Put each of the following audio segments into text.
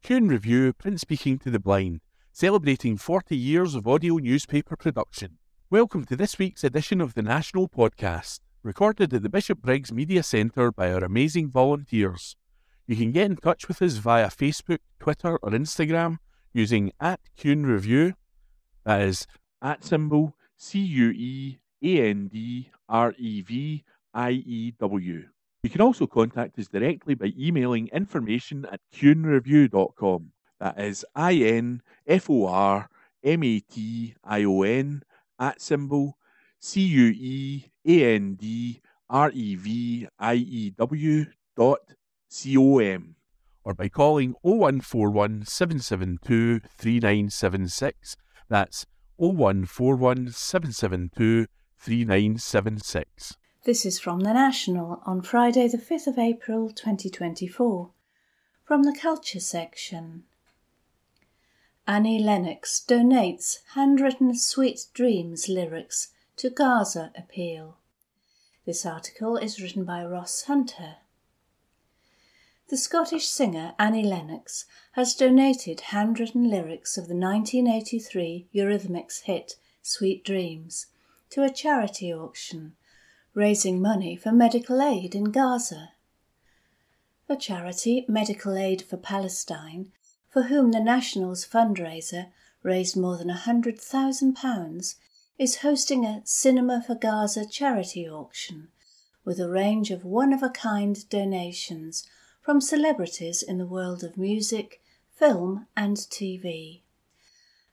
Q Review, print speaking to the blind, celebrating 40 years of audio newspaper production. Welcome to this week's edition of the National Podcast, recorded at the Bishopbriggs Media Centre by our amazing volunteers. You can get in touch with us via Facebook, Twitter or Instagram using @QuenReview, that is @symbol CUEANDREVIEW. You can also contact us directly by emailing information@quenreview.com. That is INFORMATION @ CUEANDREVIEW.com, or by calling 0141 772 3976. That's 0141 772 3976. This is from The National on Friday the 5th of April 2024. From the Culture section. Annie Lennox donates handwritten Sweet Dreams lyrics to Gaza appeal. This article is written by Ross Hunter. The Scottish singer Annie Lennox has donated handwritten lyrics of the 1983 Eurythmics hit Sweet Dreams to a charity auction, raising money for medical aid in Gaza. The charity Medical Aid for Palestine, for whom the National's fundraiser raised more than £100,000, is hosting a Cinema for Gaza charity auction with a range of one-of-a-kind donations from celebrities in the world of music, film and TV.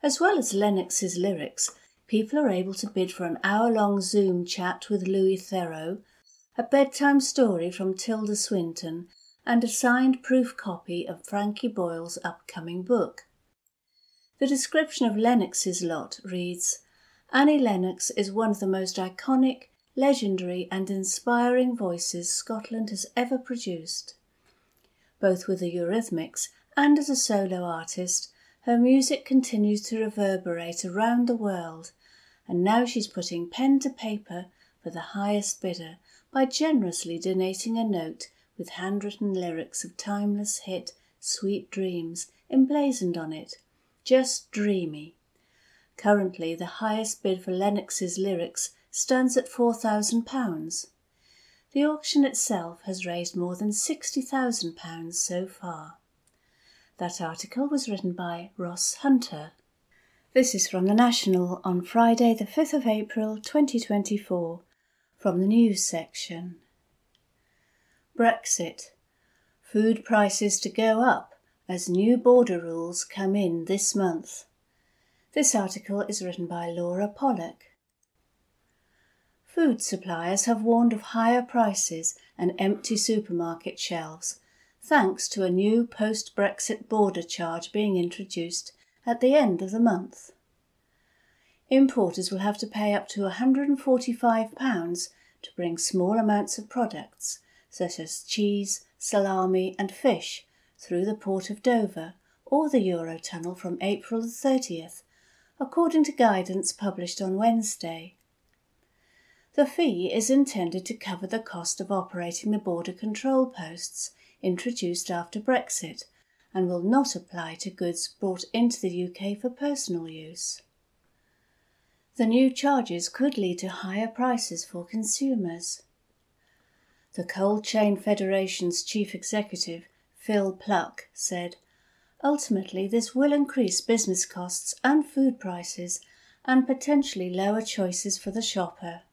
As well as Lennox's lyrics, people are able to bid for an hour-long Zoom chat with Louis Theroux, a bedtime story from Tilda Swinton, and a signed proof copy of Frankie Boyle's upcoming book. The description of Lennox's lot reads, "Annie Lennox is one of the most iconic, legendary and inspiring voices Scotland has ever produced. Both with the Eurythmics and as a solo artist, her music continues to reverberate around the world, and now she's putting pen to paper for the highest bidder by generously donating a note with handwritten lyrics of timeless hit Sweet Dreams emblazoned on it, just dreamy. Currently, the highest bid for Lennox's lyrics stands at £4,000. The auction itself has raised more than £60,000 so far." That article was written by Ross Hunter. This is from The National on Friday the 5th of April 2024, from the news section. Brexit. Food prices to go up as new border rules come in this month. This article is written by Laura Pollock. Food suppliers have warned of higher prices and empty supermarket shelves, thanks to a new post-Brexit border charge being introduced at the end of the month. Importers will have to pay up to £145 to bring small amounts of products, such as cheese, salami and fish, through the Port of Dover or the Eurotunnel from April the 30th, according to guidance published on Wednesday. The fee is intended to cover the cost of operating the border control posts introduced after Brexit, and will not apply to goods brought into the UK for personal use. The new charges could lead to higher prices for consumers. The Cold Chain Federation's chief executive, Phil Pluck, said, "Ultimately, this will increase business costs and food prices and potentially lower choices for the shopper."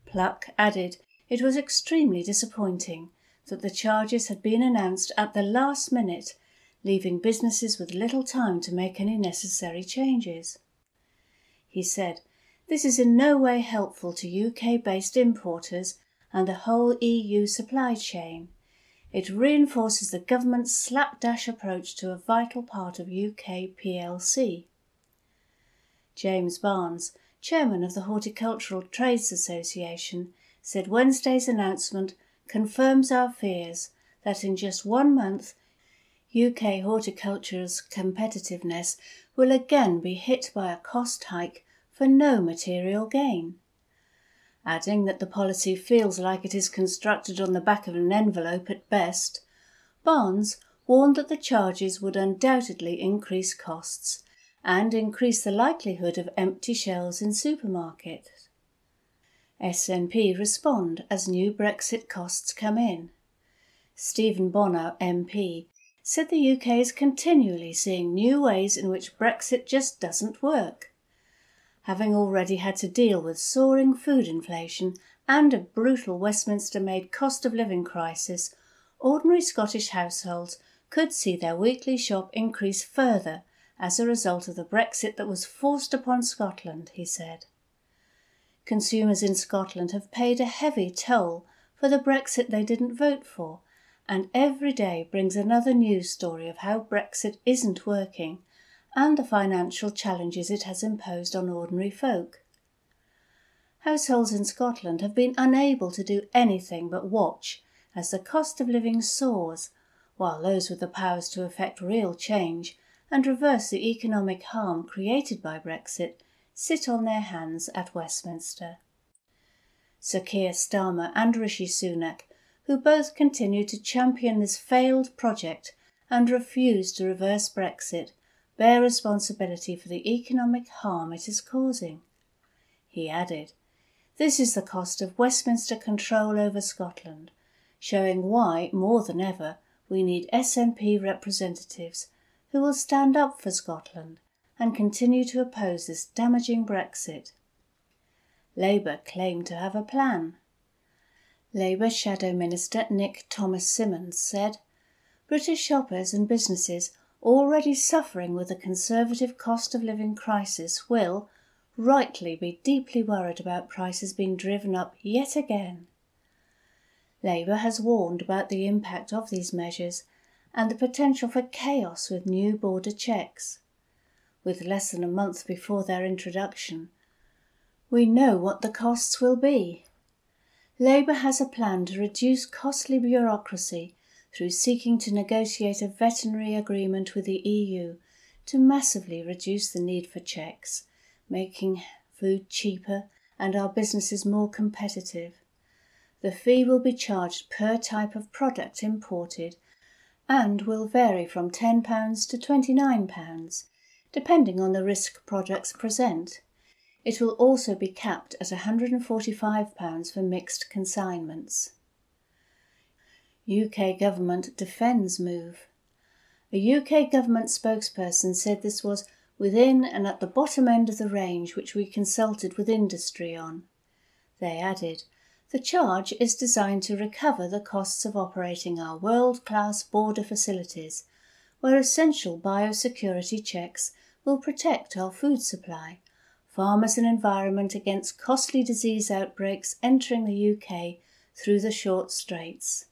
Pluck added it was extremely disappointing that the charges had been announced at the last minute, leaving businesses with little time to make any necessary changes. He said, "This is in no way helpful to UK-based importers and the whole EU supply chain. It reinforces the government's slapdash approach to a vital part of UK PLC." James Barnes, chairman of the Horticultural Trades Association, said Wednesday's announcement confirms our fears that in just 1 month, UK horticulture's competitiveness will again be hit by a cost hike for no material gain. Adding that the policy feels like it is constructed on the back of an envelope at best, Barnes warned that the charges would undoubtedly increase costs and increase the likelihood of empty shelves in supermarkets. SNP respond as new Brexit costs come in. Stephen Bonner, MP, said the UK is continually seeing new ways in which Brexit just doesn't work. Having already had to deal with soaring food inflation and a brutal Westminster-made cost of living crisis, ordinary Scottish households could see their weekly shop increase further as a result of the Brexit that was forced upon Scotland, he said. Consumers in Scotland have paid a heavy toll for the Brexit they didn't vote for, and every day brings another news story of how Brexit isn't working and the financial challenges it has imposed on ordinary folk. Households in Scotland have been unable to do anything but watch as the cost of living soars, while those with the powers to effect real change and reverse the economic harm created by Brexit sit on their hands at Westminster. Sir Keir Starmer and Rishi Sunak, who both continue to champion this failed project and refuse to reverse Brexit, bear responsibility for the economic harm it is causing. He added, "This is the cost of Westminster control over Scotland, showing why, more than ever, we need SNP representatives who will stand up for Scotland and continue to oppose this damaging Brexit." Labour claimed to have a plan. Labour Shadow Minister Nick Thomas-Symonds said, "British shoppers and businesses already suffering with the Conservative cost of living crisis will, rightly, be deeply worried about prices being driven up yet again." Labour has warned about the impact of these measures and the potential for chaos with new border checks. With less than a month before their introduction, we know what the costs will be. Labour has a plan to reduce costly bureaucracy through seeking to negotiate a veterinary agreement with the EU to massively reduce the need for checks, making food cheaper and our businesses more competitive. The fee will be charged per type of product imported and will vary from £10 to £29, depending on the risk products present. It will also be capped at £145 for mixed consignments. UK government defends move. A UK government spokesperson said this was within and at the bottom end of the range which we consulted with industry on. They added, "The charge is designed to recover the costs of operating our world-class border facilities, where essential biosecurity checks will protect our food supply, farmers and environment against costly disease outbreaks entering the UK through the short straits."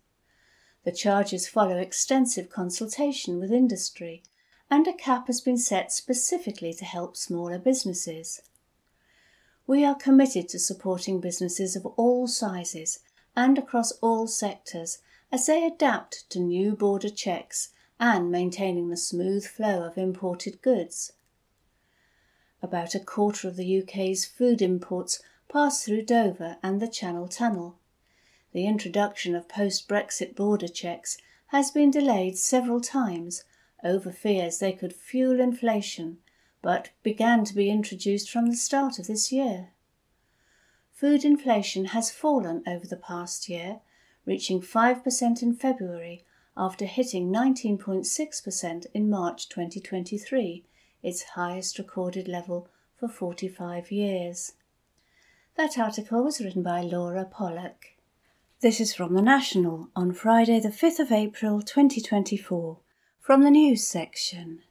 The charges follow extensive consultation with industry, and a cap has been set specifically to help smaller businesses. "We are committed to supporting businesses of all sizes and across all sectors as they adapt to new border checks and maintaining the smooth flow of imported goods." About a quarter of the UK's food imports pass through Dover and the Channel Tunnel. The introduction of post-Brexit border checks has been delayed several times over fears they could fuel inflation, but began to be introduced from the start of this year. Food inflation has fallen over the past year, reaching 5% in February after hitting 19.6% in March 2023, its highest recorded level for 45 years. That article was written by Laura Pollock. This is from The National on Friday the 5th of April 2024, from the news section.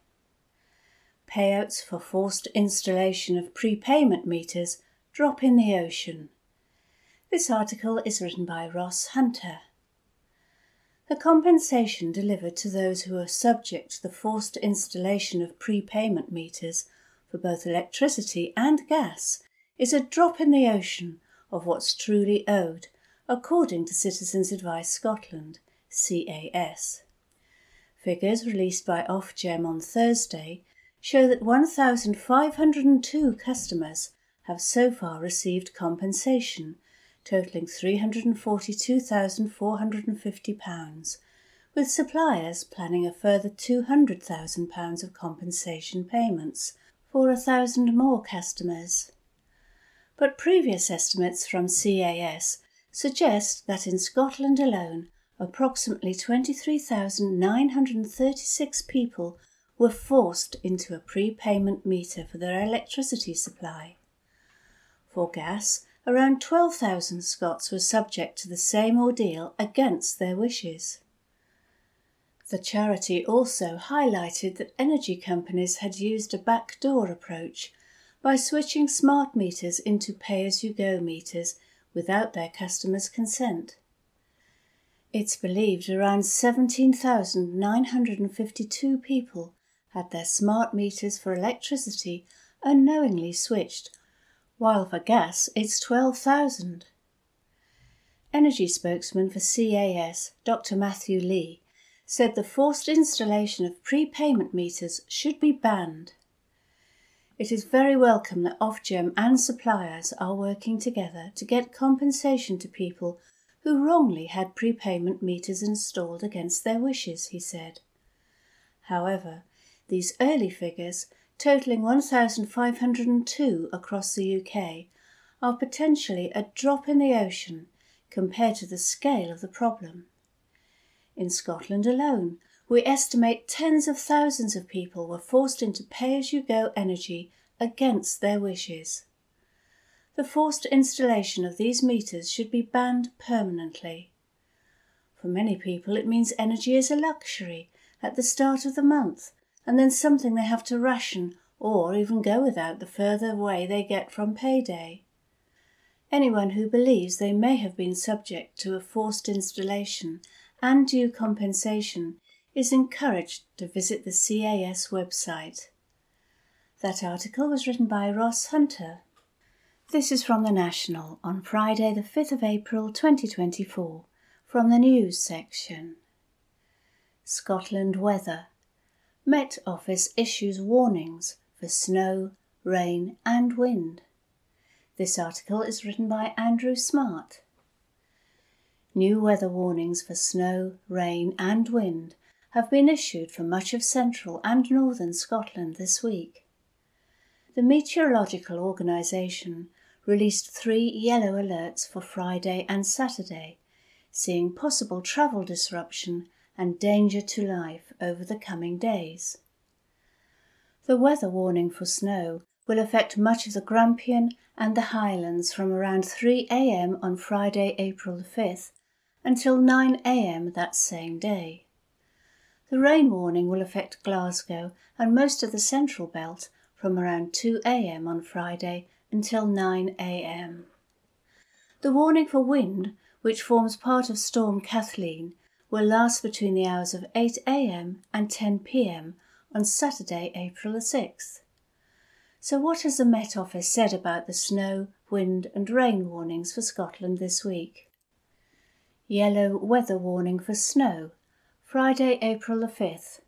Payouts for forced installation of prepayment meters drop in the ocean. This article is written by Ross Hunter. The compensation delivered to those who are subject to the forced installation of prepayment meters for both electricity and gas is a drop in the ocean of what's truly owed, according to Citizens Advice Scotland, CAS. Figures released by Ofgem on Thursday show that 1,502 customers have so far received compensation, totalling £342,450, with suppliers planning a further £200,000 of compensation payments for 1,000 more customers. But previous estimates from CAS suggest that in Scotland alone, approximately 23,936 people were forced into a prepayment meter for their electricity supply. For gas, around 12,000 Scots were subject to the same ordeal against their wishes. The charity also highlighted that energy companies had used a backdoor approach by switching smart meters into pay-as-you-go meters without their customers' consent. It's believed around 17,952 people had their smart meters for electricity unknowingly switched, while for gas it's 12,000. Energy spokesman for CAS, Dr. Matthew Lee, said the forced installation of prepayment meters should be banned. It is very welcome that Ofgem and suppliers are working together to get compensation to people who wrongly had prepayment meters installed against their wishes, he said. However, these early figures, totalling 1,502 across the UK, are potentially a drop in the ocean compared to the scale of the problem. In Scotland alone, we estimate tens of thousands of people were forced into pay-as-you-go energy against their wishes. The forced installation of these meters should be banned permanently. For many people, it means energy is a luxury at the start of the month, and then something they have to ration or even go without the further away they get from payday. Anyone who believes they may have been subject to a forced installation and due compensation is encouraged to visit the CAS website. That article was written by Ross Hunter. This is from The National on Friday the 5th of April 2024, from the News section. Scotland weather. Met Office issues warnings for snow, rain and wind. This article is written by Andrew Smart. New weather warnings for snow, rain and wind have been issued for much of central and northern Scotland this week. The Meteorological Organisation released 3 yellow alerts for Friday and Saturday, seeing possible travel disruption and danger to life over the coming days. The weather warning for snow will affect much of the Grampian and the Highlands from around 3 a.m. on Friday, April the 5th, until 9 a.m. that same day. The rain warning will affect Glasgow and most of the central belt from around 2 a.m. on Friday until 9 a.m. The warning for wind, which forms part of Storm Kathleen, will last between the hours of 8 a.m. and 10 p.m. on Saturday, April the 6th. So what has the Met Office said about the snow, wind and rain warnings for Scotland this week? Yellow weather warning for snow, Friday, April the 5th.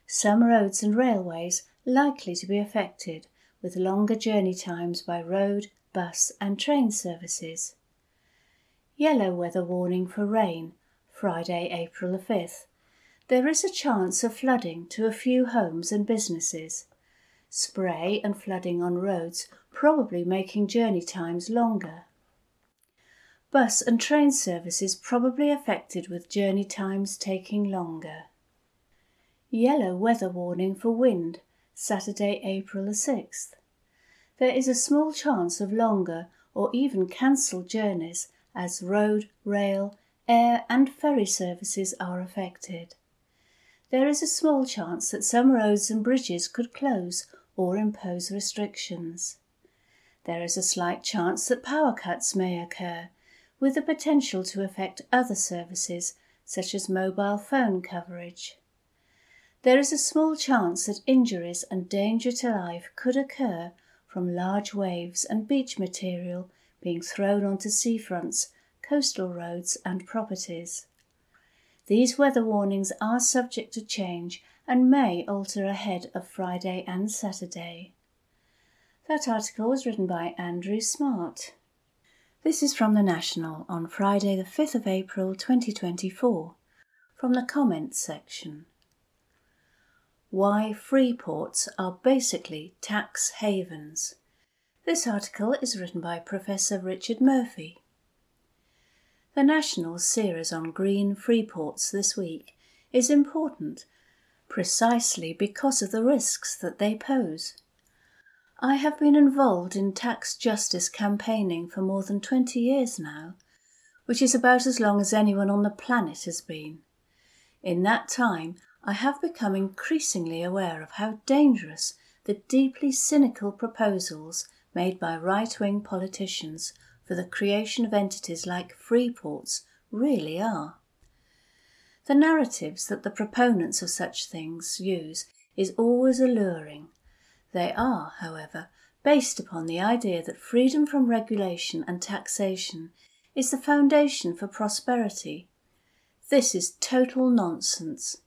Some roads and railways likely to be affected, with longer journey times by road, bus and train services. Yellow weather warning for rain, Friday, April the 5th. There is a chance of flooding to a few homes and businesses. Spray and flooding on roads probably making journey times longer. Bus and train services probably affected with journey times taking longer. Yellow weather warning for wind, Saturday, April the 6th. There is a small chance of longer or even cancelled journeys as road, rail, air and ferry services are affected. There is a small chance that some roads and bridges could close or impose restrictions. There is a slight chance that power cuts may occur, with the potential to affect other services such as mobile phone coverage. There is a small chance that injuries and danger to life could occur from large waves and beach material being thrown onto seafronts, coastal roads and properties. These weather warnings are subject to change and may alter ahead of Friday and Saturday. That article was written by Andrew Smart. This is from The National on Friday the 5th of April 2024, from the comments section. Why free ports are basically tax havens. This article is written by Professor Richard Murphy. The National series on green free ports this week is important precisely because of the risks that they pose. I have been involved in tax justice campaigning for more than 20 years now, which is about as long as anyone on the planet has been. In that time, I have become increasingly aware of how dangerous the deeply cynical proposals made by right-wing politicians for the creation of entities like free ports really are. The narratives that the proponents of such things use is always alluring. They are, however, based upon the idea that freedom from regulation and taxation is the foundation for prosperity. This is total nonsense.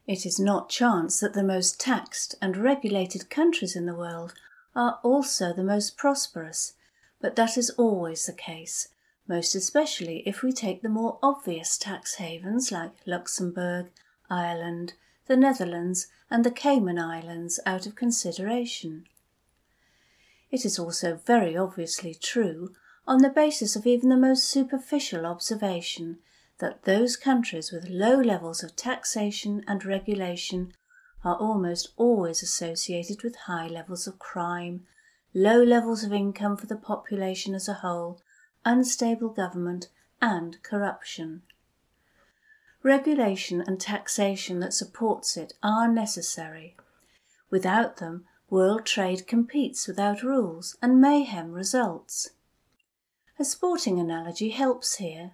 It is not chance that the most taxed and regulated countries in the world are also the most prosperous, but that is always the case, most especially if we take the more obvious tax havens like Luxembourg, Ireland, the Netherlands and the Cayman Islands out of consideration. It is also very obviously true, on the basis of even the most superficial observation, that those countries with low levels of taxation and regulation are almost always associated with high levels of crime, low levels of income for the population as a whole, unstable government and corruption. Regulation and taxation that supports it are necessary. Without them, world trade competes without rules and mayhem results. A sporting analogy helps here.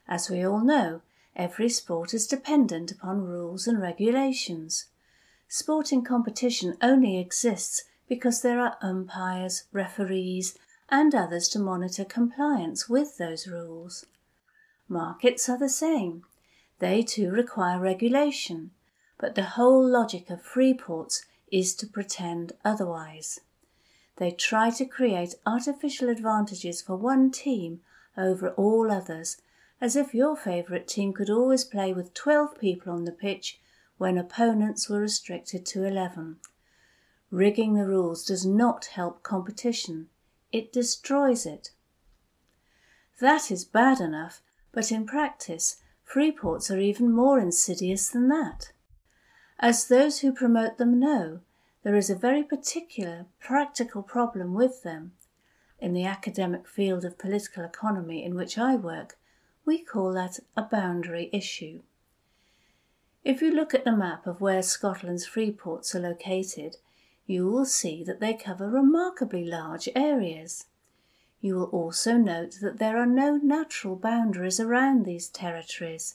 As we all know, every sport is dependent upon rules and regulations. Sporting competition only exists because there are umpires, referees, and others to monitor compliance with those rules. Markets are the same. They too require regulation, but the whole logic of free ports is to pretend otherwise. They try to create artificial advantages for one team over all others, as if your favourite team could always play with 12 people on the pitch when opponents were restricted to 11. Rigging the rules does not help competition, it destroys it. That is bad enough, but in practice, free ports are even more insidious than that. As those who promote them know, there is a very particular practical problem with them. In the academic field of political economy in which I work, we call that a boundary issue. If you look at the map of where Scotland's free ports are located, you will see that they cover remarkably large areas. You will also note that there are no natural boundaries around these territories.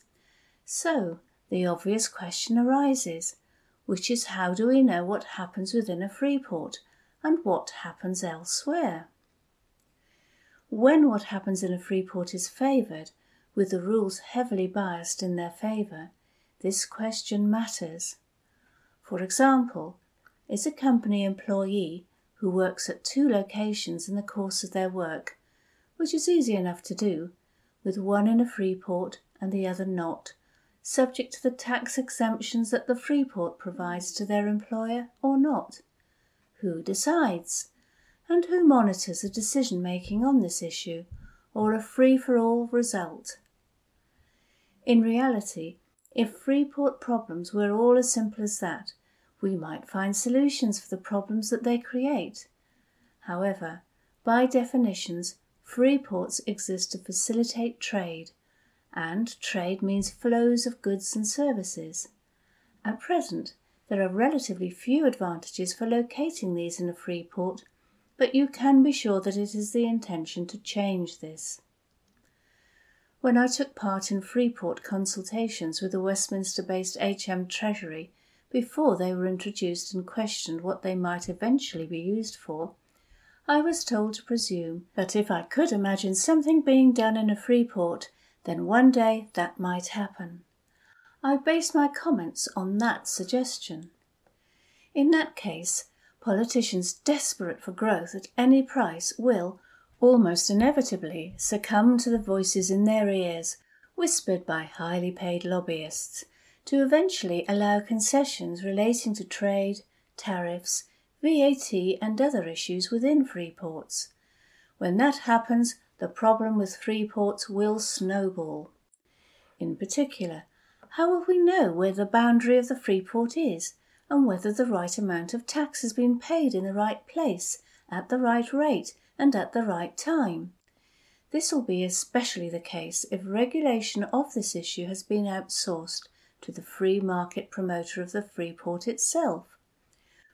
So, the obvious question arises, which is how do we know what happens within a free port and what happens elsewhere? When what happens in a free port is favoured, with the rules heavily biased in their favour, this question matters. For example, is a company employee who works at 2 locations in the course of their work, which is easy enough to do, with one in a free port and the other not, subject to the tax exemptions that the free port provides to their employer or not? Who decides? And who monitors the decision-making on this issue, or a free-for-all result? In reality, if free port problems were all as simple as that, we might find solutions for the problems that they create. However, by definitions, free ports exist to facilitate trade, and trade means flows of goods and services. At present, there are relatively few advantages for locating these in a free port, but you can be sure that it is the intention to change this. When I took part in free port consultations with the Westminster-based HM Treasury before they were introduced and questioned what they might eventually be used for, I was told to presume that if I could imagine something being done in a free port, then one day that might happen. I based my comments on that suggestion. In that case, politicians desperate for growth at any price will, almost inevitably, succumb to the voices in their ears, whispered by highly paid lobbyists, to eventually allow concessions relating to trade, tariffs, VAT and other issues within free ports. When that happens, the problem with free ports will snowball. In particular, how will we know where the boundary of the free port is and whether the right amount of tax has been paid in the right place, at the right rate and at the right time? This will be especially the case if regulation of this issue has been outsourced to the free market promoter of the free port itself,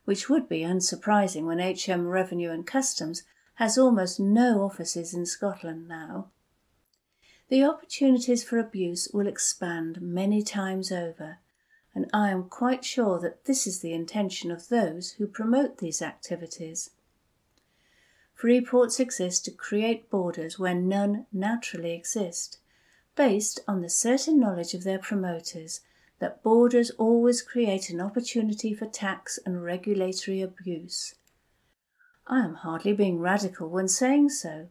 which would be unsurprising when HM Revenue and Customs has almost no offices in Scotland now. The opportunities for abuse will expand many times over, and I am quite sure that this is the intention of those who promote these activities. Free ports exist to create borders where none naturally exist, based on the certain knowledge of their promoters that borders always create an opportunity for tax and regulatory abuse. I am hardly being radical when saying so.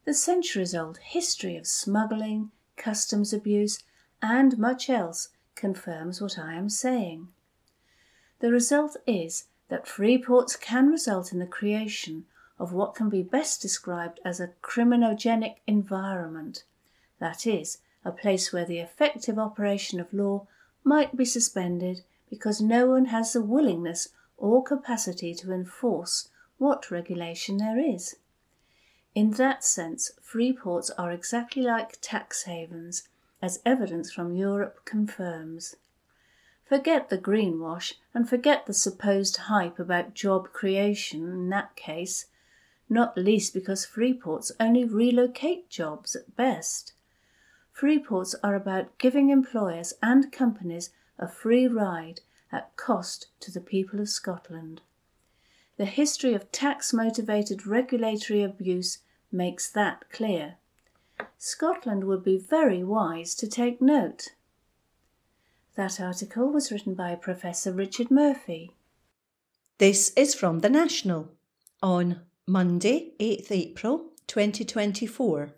The centuries-old history of smuggling, customs abuse, and much else confirms what I am saying. The result is that free ports can result in the creation of what can be best described as a criminogenic environment, that is, a place where the effective operation of law might be suspended because no one has the willingness or capacity to enforce what regulation there is. In that sense, free ports are exactly like tax havens, as evidence from Europe confirms. Forget the greenwash and forget the supposed hype about job creation in that case, not least because free ports only relocate jobs at best. Free ports are about giving employers and companies a free ride at cost to the people of Scotland. The history of tax-motivated regulatory abuse makes that clear. Scotland would be very wise to take note. That article was written by Professor Richard Murphy. This is from The National on Monday, 8th April 2024.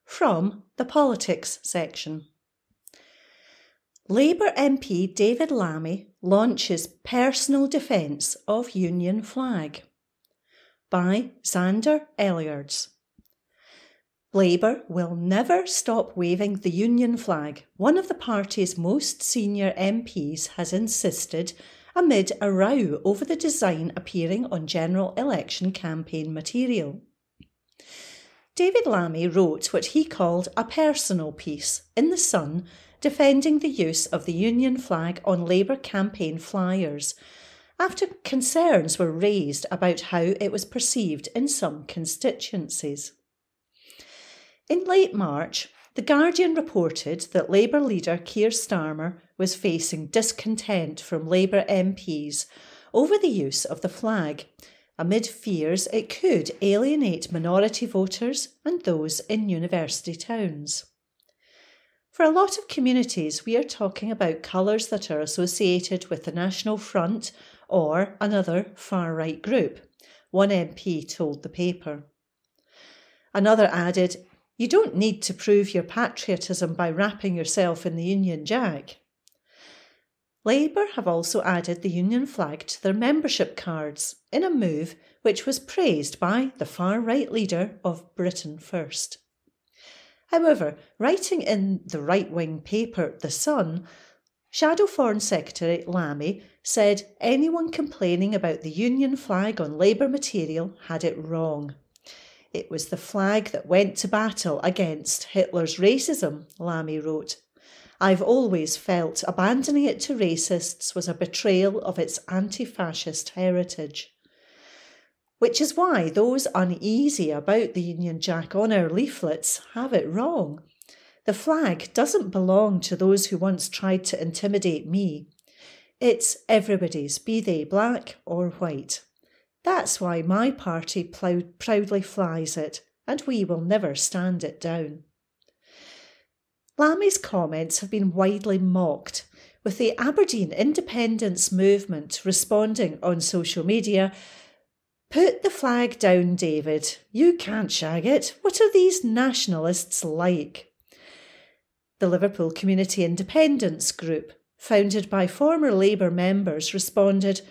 From the Politics section. Labour MP David Lammy launches personal defence of Union flag. By Xander Elliards. Labour will never stop waving the Union flag, one of the party's most senior MPs has insisted amid a row over the design appearing on general election campaign material. David Lammy wrote what he called a personal piece in The Sun defending the use of the Union flag on Labour campaign flyers after concerns were raised about how it was perceived in some constituencies. In late March, The Guardian reported that Labour leader Keir Starmer was facing discontent from Labour MPs over the use of the flag, amid fears it could alienate minority voters and those in university towns. For a lot of communities, we are talking about colours that are associated with the National Front or another far-right group, one MP told the paper. Another added, "You don't need to prove your patriotism by wrapping yourself in the Union Jack." Labour have also added the Union flag to their membership cards, in a move which was praised by the far-right leader of Britain First. However, writing in the right-wing paper The Sun, Shadow Foreign Secretary Lammy said anyone complaining about the Union flag on Labour material had it wrong. It was the flag that went to battle against Hitler's racism, Lammy wrote. I've always felt abandoning it to racists was a betrayal of its anti-fascist heritage. Which is why those uneasy about the Union Jack on our leaflets have it wrong. The flag doesn't belong to those who once tried to intimidate me. It's everybody's, be they black or white. That's why my party proudly flies it, and we will never stand it down. Lammy's comments have been widely mocked, with the Aberdeen independence movement responding on social media, "Put the flag down, David. You can't shag it. What are these nationalists like?" The Liverpool Community Independence Group, founded by former Labour members, responded,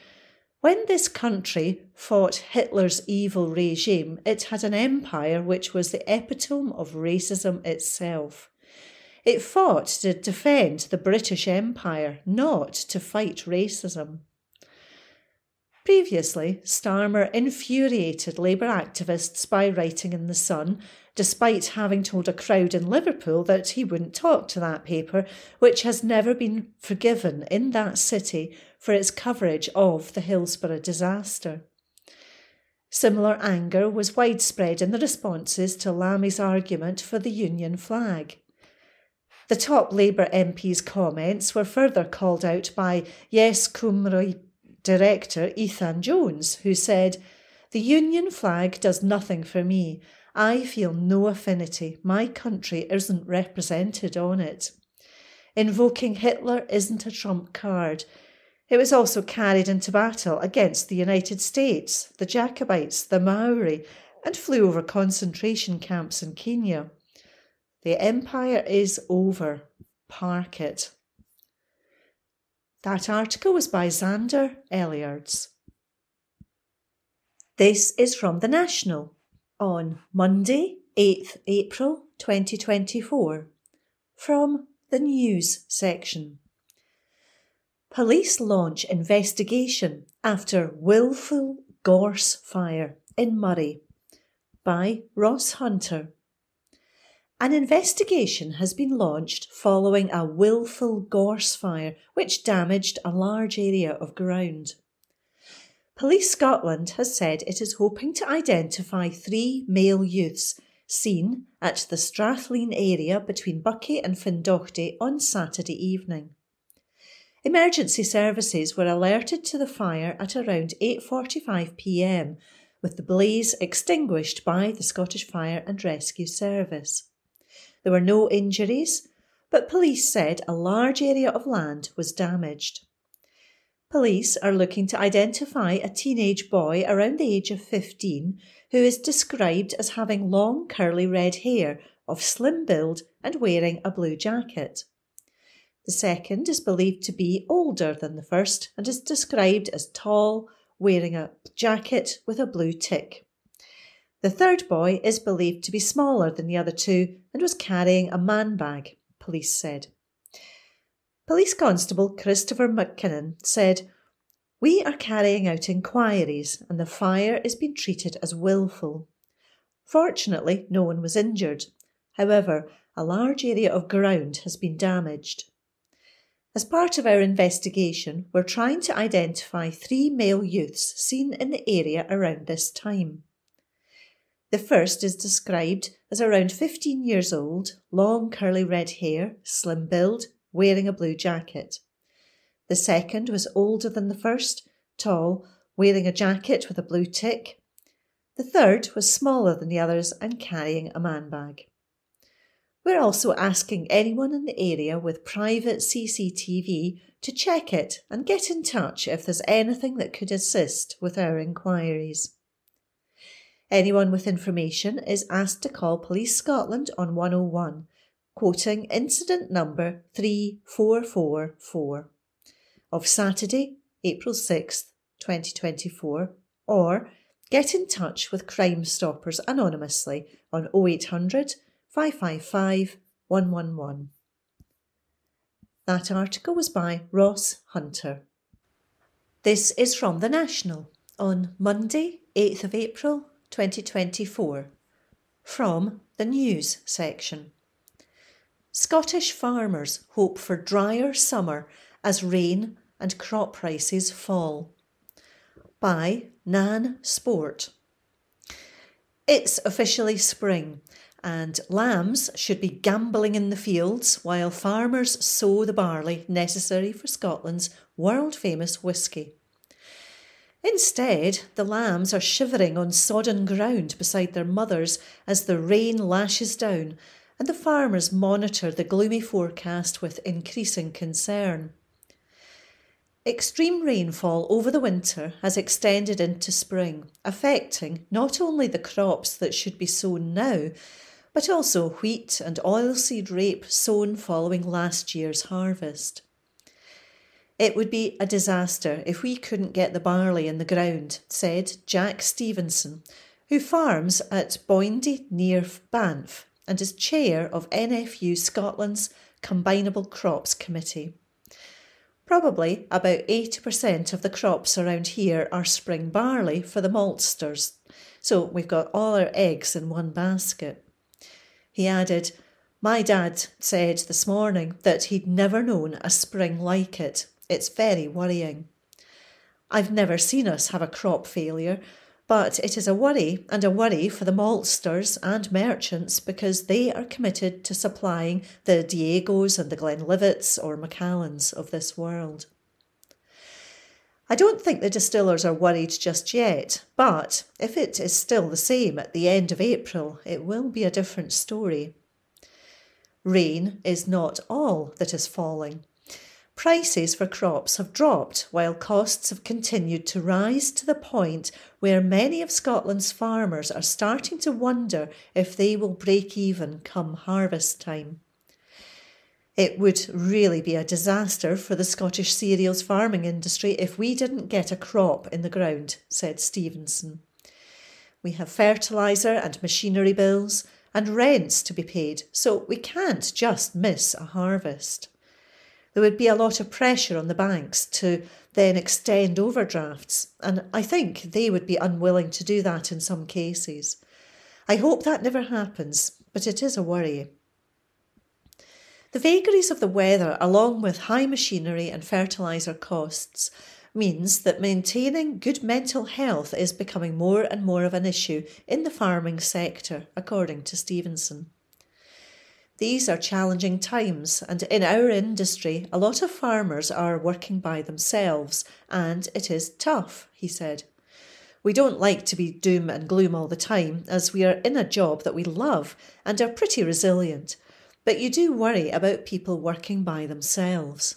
"When this country fought Hitler's evil regime, it had an empire which was the epitome of racism itself. It fought to defend the British Empire, not to fight racism." Previously, Starmer infuriated Labour activists by writing in The Sun, despite having told a crowd in Liverpool that he wouldn't talk to that paper, which has never been forgiven in that city for its coverage of the Hillsborough disaster. Similar anger was widespread in the responses to Lamy's argument for the Union flag. The top Labour MP's comments were further called out by Yes Cymru director Ethan Jones, who said, "The Union flag does nothing for me. I feel no affinity. My country isn't represented on it. Invoking Hitler isn't a trump card. It was also carried into battle against the United States, the Jacobites, the Maori, and flew over concentration camps in Kenya. The empire is over. Park it." That article was by Xander Elliards. This is from The National on Monday, 8th April 2024, from the News section. Police launch investigation after willful gorse fire in Murray, by Ross Hunter. An investigation has been launched following a willful gorse fire which damaged a large area of ground. Police Scotland has said it is hoping to identify 3 male youths seen at the Strathleen area between Buckie and Findochty on Saturday evening. Emergency services were alerted to the fire at around 8:45 p.m, with the blaze extinguished by the Scottish Fire and Rescue Service. There were no injuries, but police said a large area of land was damaged. Police are looking to identify a teenage boy around the age of 15 who is described as having long curly red hair, of slim build and wearing a blue jacket. The second is believed to be older than the first and is described as tall, wearing a jacket with a blue tick. The third boy is believed to be smaller than the other two and was carrying a man bag, police said. Police Constable Christopher McKinnon said, "We are carrying out inquiries and the fire is being treated as willful. Fortunately, no one was injured. However, a large area of ground has been damaged. As part of our investigation, we're trying to identify 3 male youths seen in the area around this time. The first is described as around 15 years old, long curly red hair, slim build, wearing a blue jacket. The second was older than the first, tall, wearing a jacket with a blue tick. The third was smaller than the others and carrying a man bag. We're also asking anyone in the area with private CCTV to check it and get in touch if there's anything that could assist with our inquiries. Anyone with information is asked to call Police Scotland on 101, quoting incident number 3444 of Saturday, April 6th, 2024, or get in touch with Crime Stoppers anonymously on 0800 555 111. That article was by Ross Hunter. This is from The National on Monday, 8th of April, 2024, from the News section. Scottish farmers hope for drier summer as rain and crop prices fall, by Nan Sport. It's officially spring and lambs should be gambling in the fields while farmers sow the barley necessary for Scotland's world-famous whisky. Instead, the lambs are shivering on sodden ground beside their mothers as the rain lashes down, and the farmers monitor the gloomy forecast with increasing concern. Extreme rainfall over the winter has extended into spring, affecting not only the crops that should be sown now, but also wheat and oilseed rape sown following last year's harvest. It would be a disaster if we couldn't get the barley in the ground, said Jack Stevenson, who farms at Boyndy near Banff and is chair of NFU Scotland's Combinable Crops Committee. Probably about 80% of the crops around here are spring barley for the maltsters, so we've got all our eggs in one basket. He added, "My dad said this morning that he'd never known a spring like it. It's very worrying. I've never seen us have a crop failure, but it is a worry for the maltsters and merchants because they are committed to supplying the Diegos and the Glenlivets or Macallans of this world." I don't think the distillers are worried just yet, but if it is still the same at the end of April, it will be a different story. Rain is not all that is falling. Prices for crops have dropped while costs have continued to rise to the point where many of Scotland's farmers are starting to wonder if they will break even come harvest time. It would really be a disaster for the Scottish cereals farming industry if we didn't get a crop in the ground, said Stevenson. We have fertiliser and machinery bills and rents to be paid, so we can't just miss a harvest. There would be a lot of pressure on the banks to then extend overdrafts, and I think they would be unwilling to do that in some cases. I hope that never happens, but it is a worry. The vagaries of the weather, along with high machinery and fertiliser costs, means that maintaining good mental health is becoming more and more of an issue in the farming sector, according to Stevenson. These are challenging times, and in our industry, a lot of farmers are working by themselves, and it is tough, he said. We don't like to be doom and gloom all the time, as we are in a job that we love and are pretty resilient, but you do worry about people working by themselves.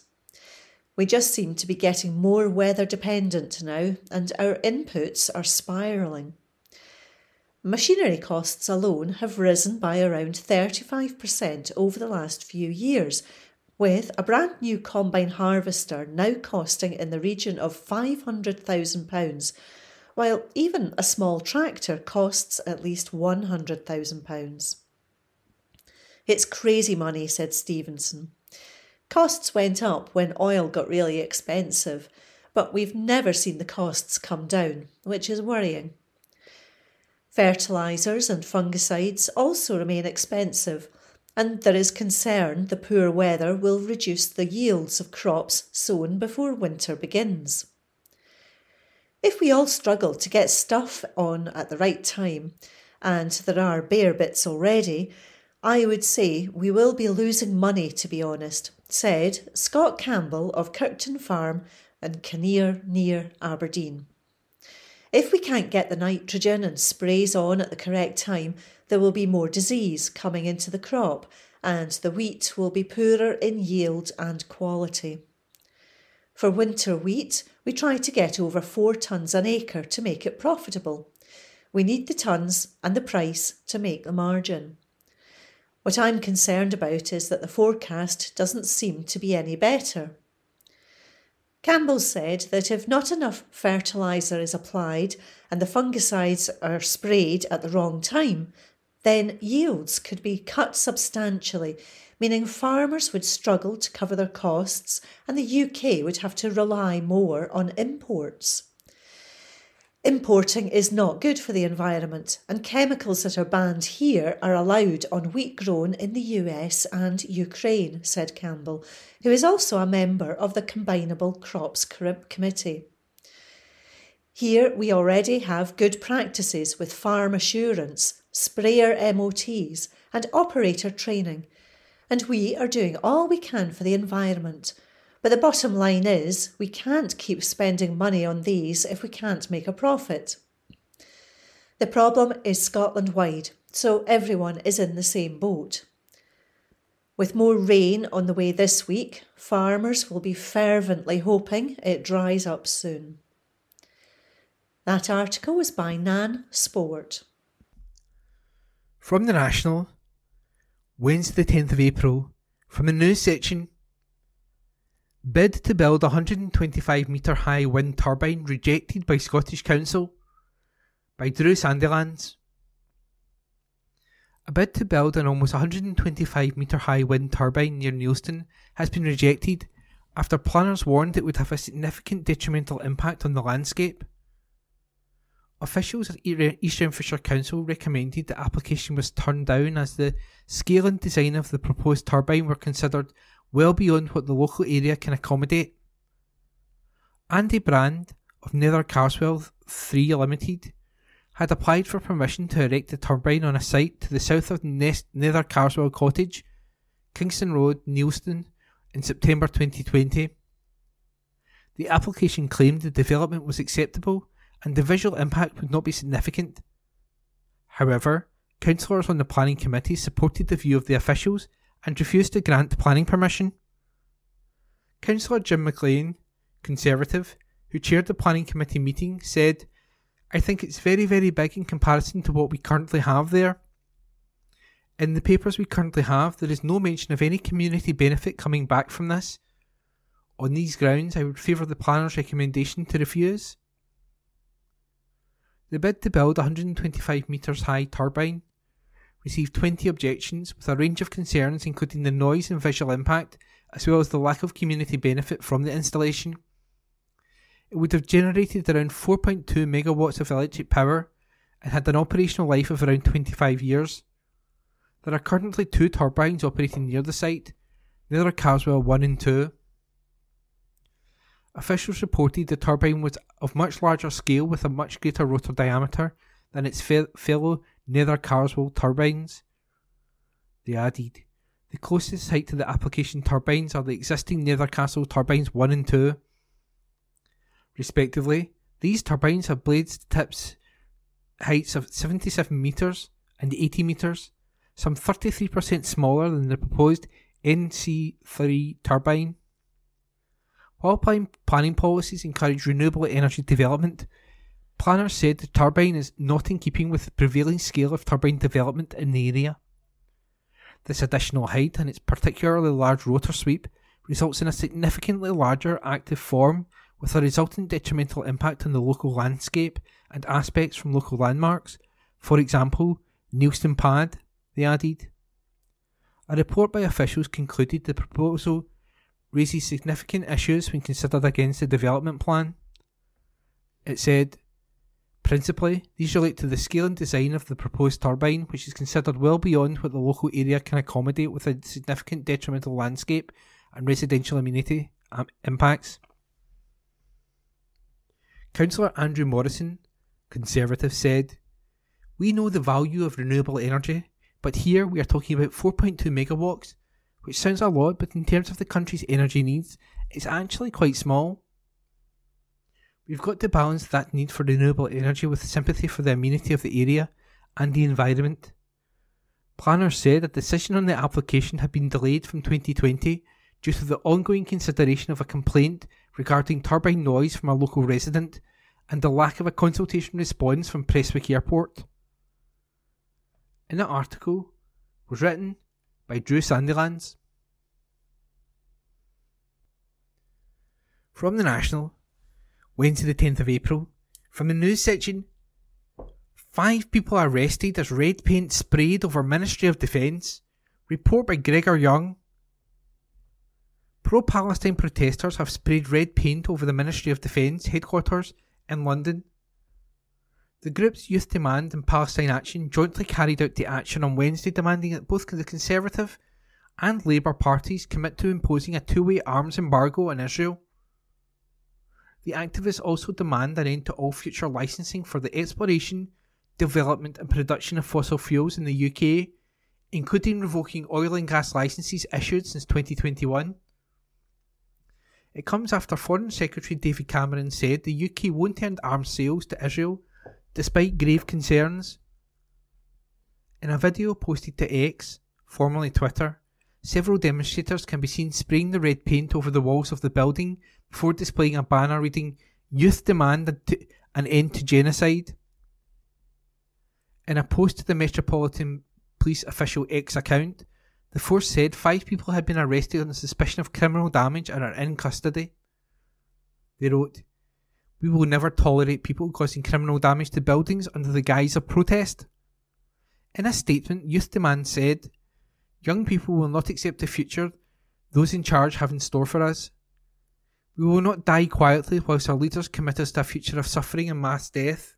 We just seem to be getting more weather dependent now, and our inputs are spiralling. Machinery costs alone have risen by around 35% over the last few years, with a brand new combine harvester now costing in the region of £500,000, while even a small tractor costs at least £100,000. It's crazy money, said Stevenson. Costs went up when oil got really expensive, but we've never seen the costs come down, which is worrying. Fertilisers and fungicides also remain expensive, and there is concern the poor weather will reduce the yields of crops sown before winter begins. If we all struggle to get stuff on at the right time, and there are bare bits already, I would say we will be losing money, to be honest, said Scott Campbell of Kirkton Farm and Kinnear near Aberdeen. If we can't get the nitrogen and sprays on at the correct time, there will be more disease coming into the crop, and the wheat will be poorer in yield and quality. For winter wheat, we try to get over 4 tonnes an acre to make it profitable. We need the tonnes and the price to make the margin. What I'm concerned about is that the forecast doesn't seem to be any better. Campbell said that if not enough fertiliser is applied and the fungicides are sprayed at the wrong time, then yields could be cut substantially, meaning farmers would struggle to cover their costs and the UK would have to rely more on imports. Importing is not good for the environment, and chemicals that are banned here are allowed on wheat grown in the US and Ukraine, said Campbell, who is also a member of the Combinable Crops Committee. Here we already have good practices with farm assurance, sprayer MOTs and operator training, and we are doing all we can for the environment. But the bottom line is, we can't keep spending money on these if we can't make a profit. The problem is Scotland-wide, so everyone is in the same boat. With more rain on the way this week, farmers will be fervently hoping it dries up soon. That article was by Nan Sport. From the National, Wednesday the 10th of April. From the news section. Bid to build a 125 metre high wind turbine rejected by Scottish Council. By Drew Sandilands. A bid to build an almost 125 metre high wind turbine near Neilston has been rejected after planners warned it would have a significant detrimental impact on the landscape. Officials at East Renfrewshire Council recommended the application was turned down as the scale and design of the proposed turbine were considered well beyond what the local area can accommodate. Andy Brand of Nether Carswell 3 Limited had applied for permission to erect the turbine on a site to the south of Nether Carswell Cottage, Kingston Road, Neilston, in September 2020. The application claimed the development was acceptable and the visual impact would not be significant. However, councillors on the planning committee supported the view of the officials and refused to grant planning permission. Councillor Jim McLean, Conservative, who chaired the planning committee meeting, said, "I think it's very, very big in comparison to what we currently have there. In the papers we currently have, there is no mention of any community benefit coming back from this. On these grounds, I would favour the planner's recommendation to refuse." The bid to build a 125 metres high turbine received 20 objections, with a range of concerns including the noise and visual impact, as well as the lack of community benefit from the installation. It would have generated around 4.2 megawatts of electric power and had an operational life of around 25 years. There are currently 2 turbines operating near the site, Nether Carswell 1 and 2. Officials reported the turbine was of much larger scale with a much greater rotor diameter than its fellow Nether Carswell turbines. They added, "The closest site to the application turbines are the existing Nether Carswell turbines 1 and 2. Respectively, these turbines have blades tips heights of 77 metres and 80 metres, some 33% smaller than the proposed NC3 turbine. While planning policies encourage renewable energy development, planners said the turbine is not in keeping with the prevailing scale of turbine development in the area. This additional height and its particularly large rotor sweep results in a significantly larger active form with a resultant detrimental impact on the local landscape and aspects from local landmarks, for example, Neilston Pad," they added. A report by officials concluded the proposal raises significant issues when considered against the development plan. It said, "Principally, these relate to the scale and design of the proposed turbine, which is considered well beyond what the local area can accommodate with a significant detrimental landscape and residential amenity impacts." Councillor Andrew Morrison, Conservative, said, "We know the value of renewable energy, but here we are talking about 4.2 megawatts, which sounds a lot, but in terms of the country's energy needs, it's actually quite small. We've got to balance that need for renewable energy with sympathy for the amenity of the area and the environment." Planners said a decision on the application had been delayed from 2020 due to the ongoing consideration of a complaint regarding turbine noise from a local resident and the lack of a consultation response from Prestwick Airport. And the article was written by Drew Sandilands. From the National, Wednesday the 10th of April, from the news section, 5 people arrested as red paint sprayed over Ministry of Defence, report by Gregor Young. Pro-Palestine protesters have sprayed red paint over the Ministry of Defence headquarters in London. The groups Youth Demand and Palestine Action jointly carried out the action on Wednesday, demanding that both the Conservative and Labour parties commit to imposing a two-way arms embargo on Israel. The activists also demand an end to all future licensing for the exploration, development and production of fossil fuels in the UK, including revoking oil and gas licences issued since 2021. It comes after Foreign Secretary David Cameron said the UK won't end arms sales to Israel, despite grave concerns. In a video posted to X, formerly Twitter, several demonstrators can be seen spraying the red paint over the walls of the building before displaying a banner reading "Youth Demand an End to Genocide." In a post to the Metropolitan Police official X account, The force said 5 people had been arrested on suspicion of criminal damage and are in custody. They wrote, "We will never tolerate people causing criminal damage to buildings under the guise of protest." In a statement, Youth Demand said, "Young people will not accept the future those in charge have in store for us. We will not die quietly whilst our leaders commit us to a future of suffering and mass death.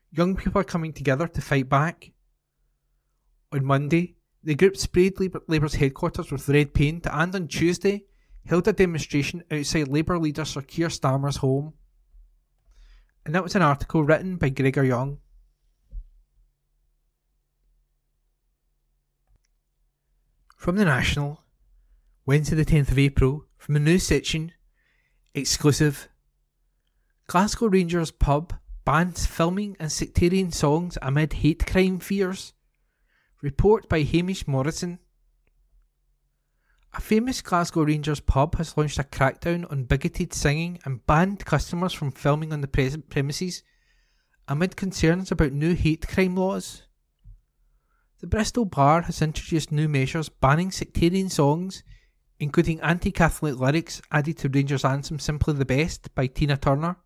Young people are coming together to fight back." On Monday, the group sprayed Labour's headquarters with red paint and on Tuesday held a demonstration outside Labour leader Sir Keir Starmer's home. And that was an article written by Gregor Young. From the National, Wednesday the 10th of April, from the news section, exclusive. Glasgow Rangers pub bans filming and sectarian songs amid hate crime fears. Report by Hamish Morrison. A famous Glasgow Rangers pub has launched a crackdown on bigoted singing and banned customers from filming on the premises amid concerns about new hate crime laws. The Bristol bar has introduced new measures banning sectarian songs, including anti-Catholic lyrics added to Rangers' anthem Simply the Best by Tina Turner.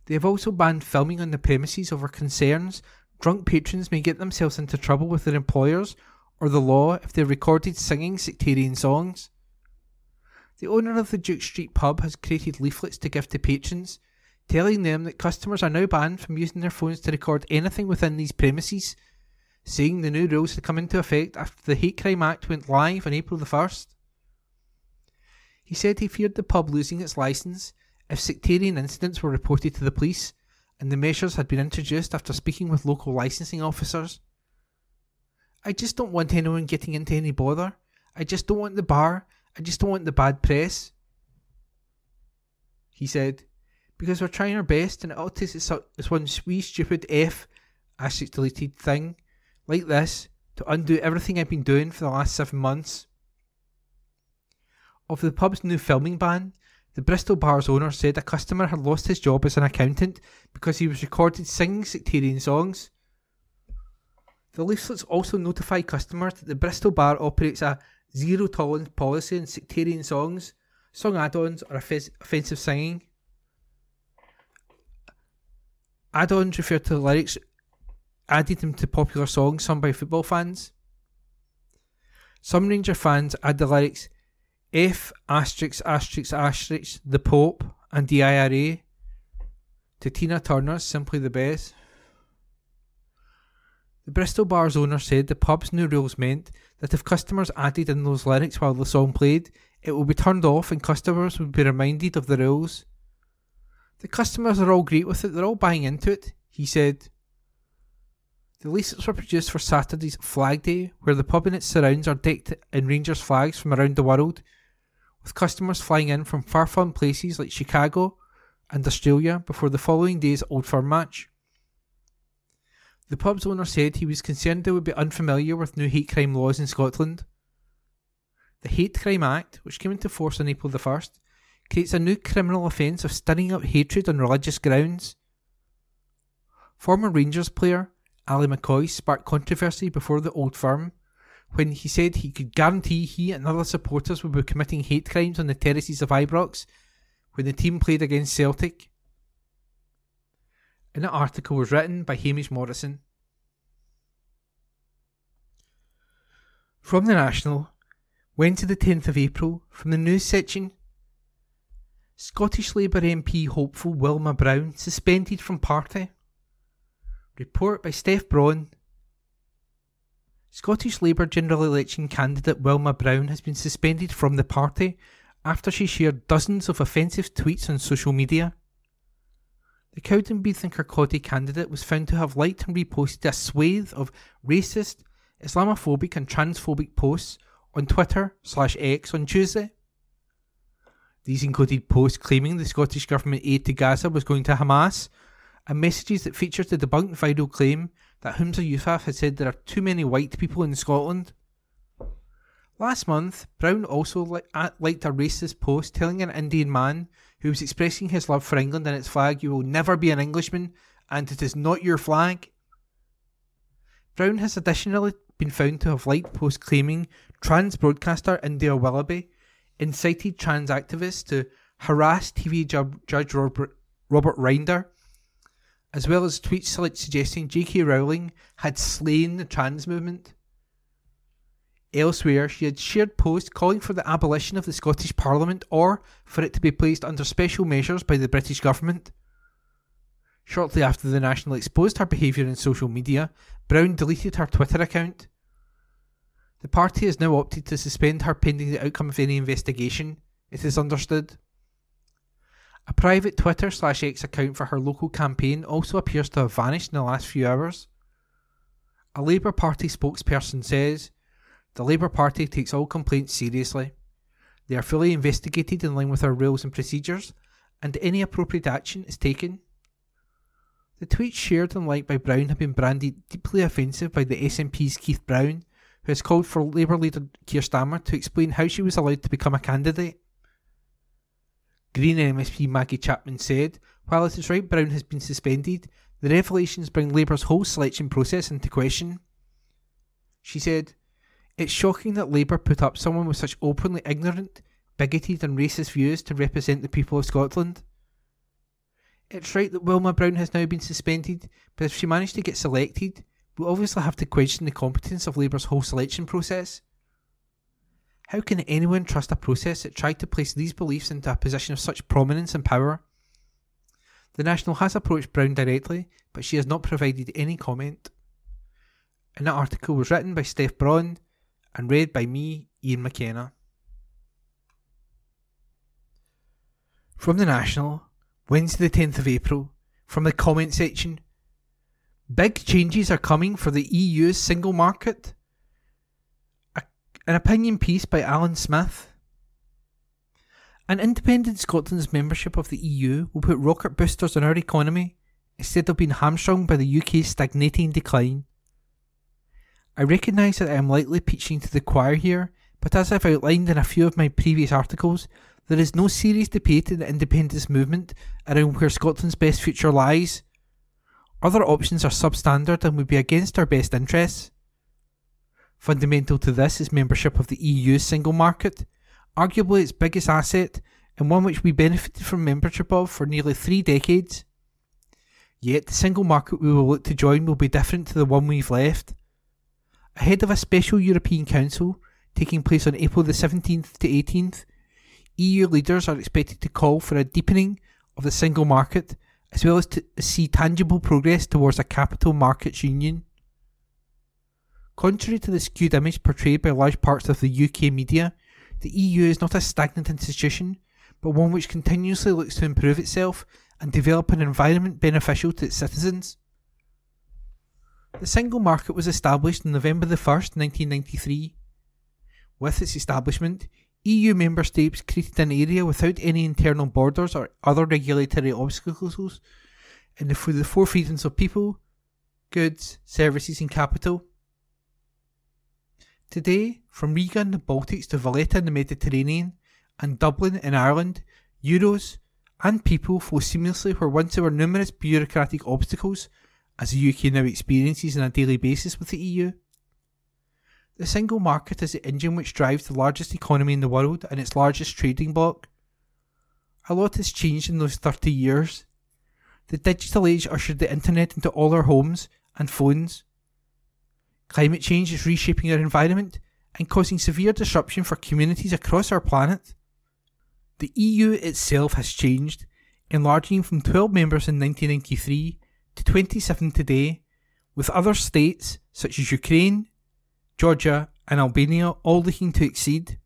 They have also banned filming on the premises over concerns drunk patrons may get themselves into trouble with their employers or the law if they're recorded singing sectarian songs. The owner of the Duke Street pub has created leaflets to give to patrons, telling them that customers are now banned from using their phones to record anything within these premises, saying the new rules had come into effect after the Hate Crime Act went live on April the 1st. He said he feared the pub losing its licence if sectarian incidents were reported to the police, and the measures had been introduced after speaking with local licensing officers. "I just don't want anyone getting into any bother. I just don't want the bar. I just don't want the bad press," he said, "because we're trying our best and it all takes is one wee stupid *deleted thing like this to undo everything I've been doing for the last 7 months." Of the pub's new filming ban, the Bristol bar's owner said a customer had lost his job as an accountant because he was recorded singing sectarian songs. The leaflets also notify customers that the Bristol bar operates a zero-tolerance policy on sectarian songs, song add-ons or offensive singing. Add-ons refer to the lyrics added into popular songs sung by football fans. Some Ranger fans add the lyrics F*** the Pope and the IRA to Tina Turner's Simply the Best. The Bristol bar's owner said the pub's new rules meant that if customers added in those lyrics while the song played, it would be turned off and customers would be reminded of the rules. "The customers are all great with it, they're all buying into it," he said. The leaflets were produced for Saturday's Flag Day, where the pub and its surrounds are decked in Rangers flags from around the world, with customers flying in from far-flung places like Chicago and Australia before the following day's Old Firm match. The pub's owner said he was concerned they would be unfamiliar with new hate crime laws in Scotland. The Hate Crime Act, which came into force on April the 1st, creates a new criminal offence of stirring up hatred on religious grounds. Former Rangers player Ali McCoy sparked controversy before the Old Firm when he said he could guarantee he and other supporters would be committing hate crimes on the terraces of Ibrox when the team played against Celtic. And that article was written by Hamish Morrison. From the National, Wednesday the 10th of April, from the news section. Scottish Labour MP hopeful Wilma Brown suspended from party. Report by Steph Braun. Scottish Labour general election candidate Wilma Brown has been suspended from the party after she shared dozens of offensive tweets on social media. The Cowdenbeath and Kirkcaldy candidate was found to have liked and reposted a swathe of racist, Islamophobic and transphobic posts on Twitter/X on Tuesday. These included posts claiming the Scottish Government aid to Gaza was going to Hamas, and messages that featured the debunked viral claim that Humza Yousaf had said there are too many white people in Scotland. Last month, Brown also liked a racist post telling an Indian man who was expressing his love for England and its flag, "You will never be an Englishman, and it is not your flag." Brown has additionally been found to have liked posts claiming trans broadcaster India Willoughby incited trans activists to harass TV judge Robert Rinder, as well as tweets suggesting J.K. Rowling had slain the trans movement. Elsewhere, she had shared posts calling for the abolition of the Scottish Parliament or for it to be placed under special measures by the British government. Shortly after the National exposed her behaviour in social media, Brown deleted her Twitter account. The party has now opted to suspend her pending the outcome of any investigation, it is understood. A private Twitter/X account for her local campaign also appears to have vanished in the last few hours. A Labour Party spokesperson says, "The Labour Party takes all complaints seriously. They are fully investigated in line with our rules and procedures, and any appropriate action is taken." The tweets shared and liked by Brown have been branded deeply offensive by the SNP's Keith Brown, who has called for Labour leader Keir Starmer to explain how she was allowed to become a candidate. Green MSP Maggie Chapman said, "While it is right Brown has been suspended, the revelations bring Labour's whole selection process into question." She said, "It's shocking that Labour put up someone with such openly ignorant, bigoted and racist views to represent the people of Scotland. It's right that Wilma Brown has now been suspended, but if she managed to get selected, we'll obviously have to question the competence of Labour's whole selection process. How can anyone trust a process that tried to place these beliefs into a position of such prominence and power?" The National has approached Brown directly, but she has not provided any comment. And that article was written by Steph Braun and read by me, Ian McKenna. From the National, Wednesday the 10th of April, from the comment section. Big changes are coming for the EU's single market. An opinion piece by Alan Smith. An independent Scotland's membership of the EU will put rocket boosters on our economy instead of being hamstrung by the UK's stagnating decline. I recognise that I am likely preaching to the choir here, but as I've outlined in a few of my previous articles, there is no serious debate in the independence movement around where Scotland's best future lies. Other options are substandard and would be against our best interests. Fundamental to this is membership of the EU's single market, arguably its biggest asset and one which we benefited from membership of for nearly 3 decades. Yet the single market we will look to join will be different to the one we've left. Ahead of a special European Council taking place on April the 17th to 18th, EU leaders are expected to call for a deepening of the single market as well as to see tangible progress towards a capital markets union. Contrary to the skewed image portrayed by large parts of the UK media, the EU is not a stagnant institution, but one which continuously looks to improve itself and develop an environment beneficial to its citizens. The single market was established on November the 1st, 1993. With its establishment, EU member states created an area without any internal borders or other regulatory obstacles for the 4 freedoms of people, goods, services and capital. Today, from Riga in the Baltics to Valletta in the Mediterranean and Dublin in Ireland, euros and people flow seamlessly where once there were numerous bureaucratic obstacles, as the UK now experiences on a daily basis with the EU. The single market is the engine which drives the largest economy in the world and its largest trading bloc. A lot has changed in those 30 years. The digital age ushered the internet into all our homes and phones. Climate change is reshaping our environment and causing severe disruption for communities across our planet. The EU itself has changed, enlarging from 12 members in 1993 to 27 today, with other states such as Ukraine, Georgia and Albania all looking to exceed.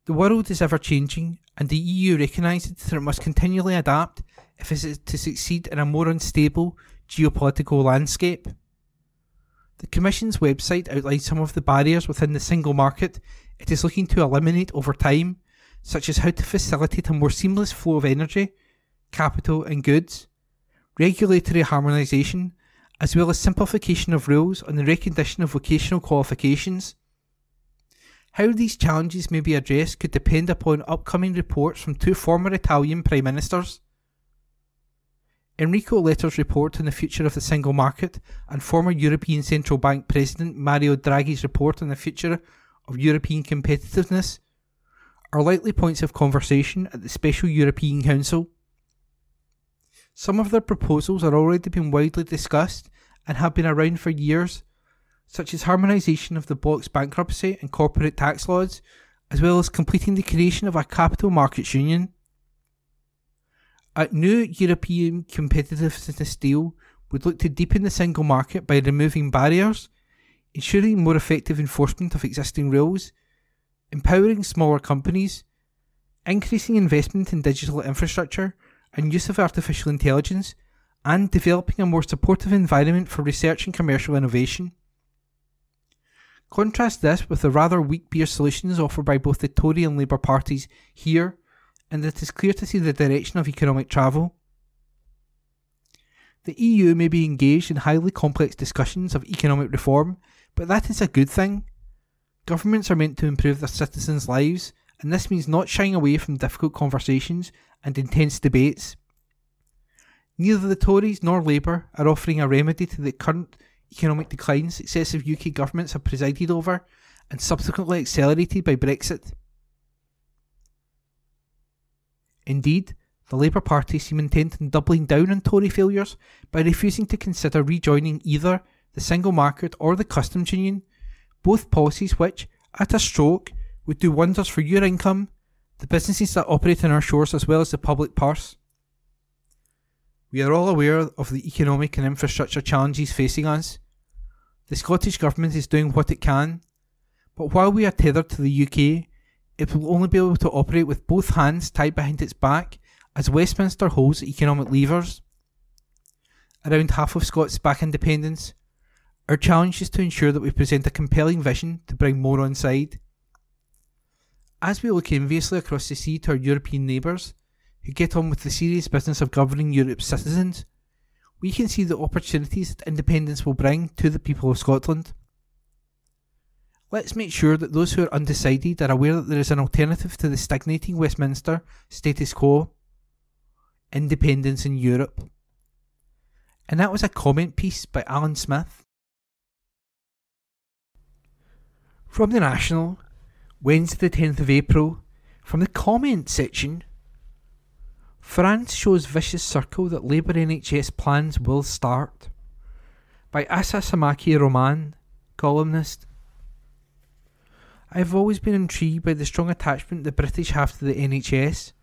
The world is ever changing and the EU recognises that it must continually adapt if it is to succeed in a more unstable geopolitical landscape. The Commission's website outlines some of the barriers within the single market it is looking to eliminate over time, such as how to facilitate a more seamless flow of energy, capital and goods, regulatory harmonisation, as well as simplification of rules on the recognition of vocational qualifications. How these challenges may be addressed could depend upon upcoming reports from 2 former Italian Prime Ministers. Enrico Letter's report on the future of the single market and former European Central Bank President Mario Draghi's report on the future of European competitiveness are likely points of conversation at the Special European Council. Some of their proposals are already being widely discussed and have been around for years, such as harmonisation of the bloc's bankruptcy and corporate tax laws, as well as completing the creation of a capital markets union. A new European competitiveness deal would look to deepen the single market by removing barriers, ensuring more effective enforcement of existing rules, empowering smaller companies, increasing investment in digital infrastructure and use of artificial intelligence, and developing a more supportive environment for research and commercial innovation. Contrast this with the rather weak beer solutions offered by both the Tory and Labour parties here, and it is clear to see the direction of economic travel. The EU may be engaged in highly complex discussions of economic reform, but that is a good thing. Governments are meant to improve their citizens' lives, and this means not shying away from difficult conversations and intense debates. Neither the Tories nor Labour are offering a remedy to the current economic decline successive UK governments have presided over and subsequently accelerated by Brexit. Indeed, the Labour Party seem intent on doubling down on Tory failures by refusing to consider rejoining either the single market or the customs union, both policies which, at a stroke, would do wonders for your income, the businesses that operate on our shores as well as the public purse. We are all aware of the economic and infrastructure challenges facing us. The Scottish Government is doing what it can, but while we are tethered to the UK, it will only be able to operate with both hands tied behind its back as Westminster holds economic levers. Around half of Scots back independence. Our challenge is to ensure that we present a compelling vision to bring more on side. As we look enviously across the sea to our European neighbours, who get on with the serious business of governing Europe's citizens, we can see the opportunities that independence will bring to the people of Scotland. Let's make sure that those who are undecided are aware that there is an alternative to the stagnating Westminster status quo: independence in Europe. And that was a comment piece by Alan Smith. From the National, Wednesday the 10th of April, from the comment section: France shows vicious circle that Labour NHS plans will start. By Asa Samaki Roman, columnist. I have always been intrigued by the strong attachment the British have to the NHS.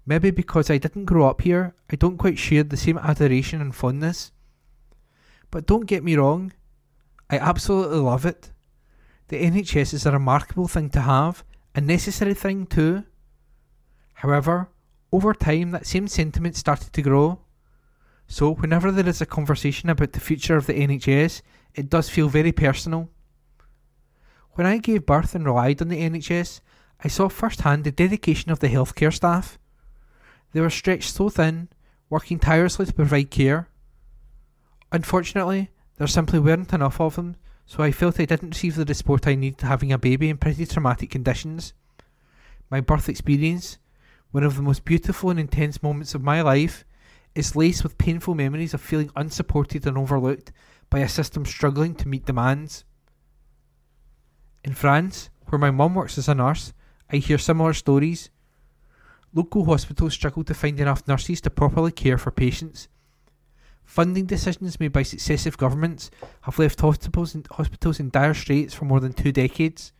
Maybe because I didn't grow up here, I don't quite share the same adoration and fondness. But don't get me wrong, I absolutely love it. The NHS is a remarkable thing to have, a necessary thing too. However, over time that same sentiment started to grow. So whenever there is a conversation about the future of the NHS, it does feel very personal. When I gave birth and relied on the NHS, I saw firsthand the dedication of the healthcare staff. They were stretched so thin, working tirelessly to provide care. Unfortunately, there simply weren't enough of them, so I felt I didn't receive the support I needed having a baby in pretty traumatic conditions. My birth experience, one of the most beautiful and intense moments of my life, is laced with painful memories of feeling unsupported and overlooked by a system struggling to meet demands. In France, where my mum works as a nurse, I hear similar stories. Local hospitals struggle to find enough nurses to properly care for patients. Funding decisions made by successive governments have left hospitals in dire straits for more than 2 decades.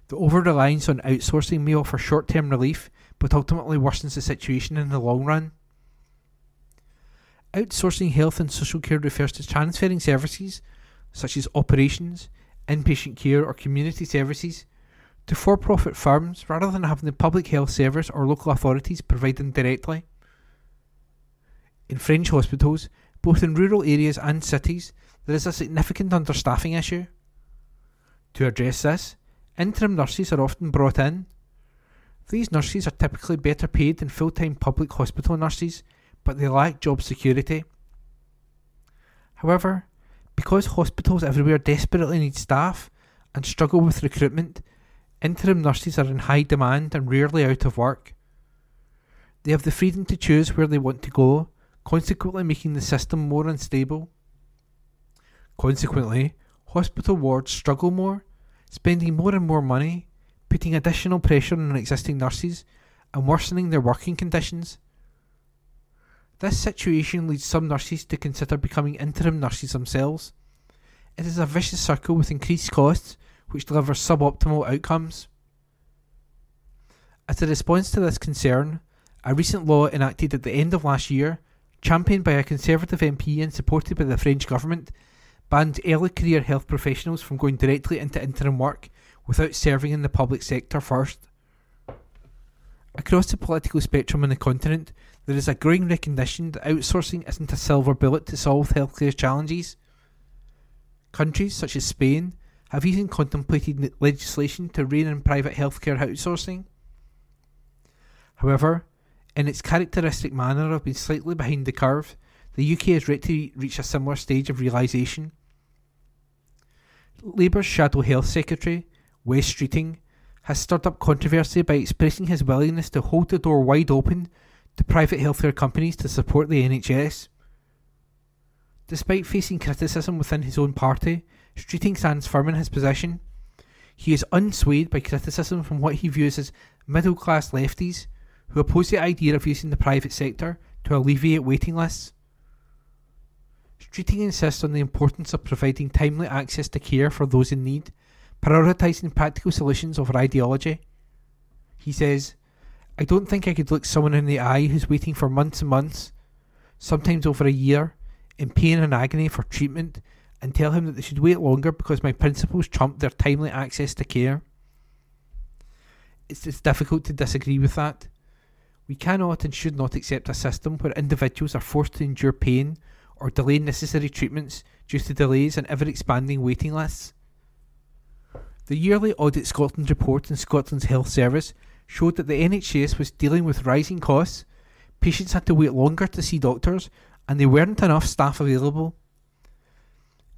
The over-reliance on outsourcing may offer short-term relief, but ultimately worsens the situation in the long run. Outsourcing health and social care refers to transferring services, such as operations, inpatient care or community services, to for-profit firms rather than having the public health service or local authorities provide them directly. In French hospitals, both in rural areas and cities, there is a significant understaffing issue. To address this, interim nurses are often brought in. These nurses are typically better paid than full-time public hospital nurses, but they lack job security. However, because hospitals everywhere desperately need staff and struggle with recruitment, interim nurses are in high demand and rarely out of work. They have the freedom to choose where they want to go, consequently making the system more unstable. Consequently, hospital wards struggle more, spending more and more money, putting additional pressure on existing nurses, and worsening their working conditions. This situation leads some nurses to consider becoming interim nurses themselves. It is a vicious circle with increased costs, which delivers suboptimal outcomes. As a response to this concern, a recent law enacted at the end of last year, championed by a Conservative MP and supported by the French government, banned early career health professionals from going directly into interim work without serving in the public sector first. Across the political spectrum on the continent, there is a growing recognition that outsourcing isn't a silver bullet to solve healthcare challenges. Countries such as Spain have even contemplated legislation to rein in private healthcare outsourcing. However, in its characteristic manner of being slightly behind the curve, the UK is ready to reach a similar stage of realisation. Labour's Shadow Health Secretary, Wes Streeting, has stirred up controversy by expressing his willingness to hold the door wide open to private healthcare companies to support the NHS. Despite facing criticism within his own party, Streeting stands firm in his position. He is unswayed by criticism from what he views as middle-class lefties who oppose the idea of using the private sector to alleviate waiting lists. Streeting insists on the importance of providing timely access to care for those in need, prioritising practical solutions over ideology. He says, "I don't think I could look someone in the eye who's waiting for months and months, sometimes over a year, in pain and agony for treatment, and tell him that they should wait longer because my principles trump their timely access to care." It's difficult to disagree with that. We cannot and should not accept a system where individuals are forced to endure pain or delay necessary treatments due to delays and ever-expanding waiting lists. The yearly Audit Scotland report in Scotland's Health Service showed that the NHS was dealing with rising costs, patients had to wait longer to see doctors, and there weren't enough staff available.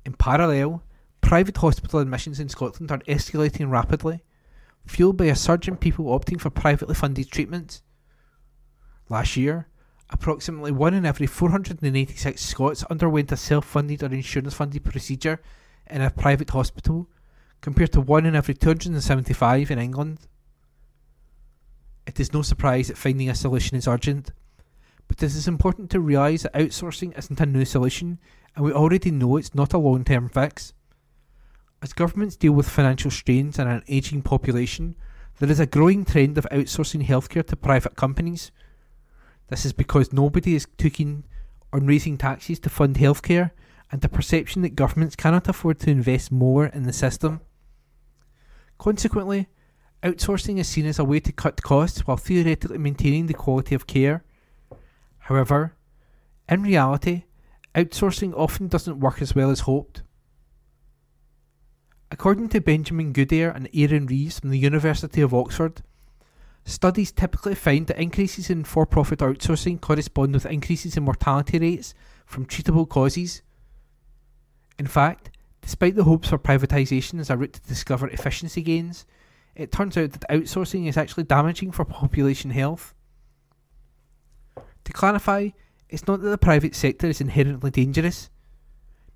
In parallel, private hospital admissions in Scotland are escalating rapidly, fueled by a surge in people opting for privately funded treatments. Last year, approximately 1 in every 486 Scots underwent a self-funded or insurance-funded procedure in a private hospital, compared to 1 in every 275 in England. It is no surprise that finding a solution is urgent, but it is important to realise that outsourcing isn't a new solution, and we already know it's not a long-term fix. As governments deal with financial strains and an ageing population, there is a growing trend of outsourcing healthcare to private companies. This is because nobody is too keen on raising taxes to fund healthcare, and the perception that governments cannot afford to invest more in the system. Consequently, outsourcing is seen as a way to cut costs while theoretically maintaining the quality of care. However, in reality, outsourcing often doesn't work as well as hoped. According to Benjamin Goodare and Aaron Reeves from the University of Oxford, studies typically find that increases in for-profit outsourcing correspond with increases in mortality rates from treatable causes. In fact, despite the hopes for privatisation as a route to discover efficiency gains, it turns out that outsourcing is actually damaging for population health. To clarify, it's not that the private sector is inherently dangerous.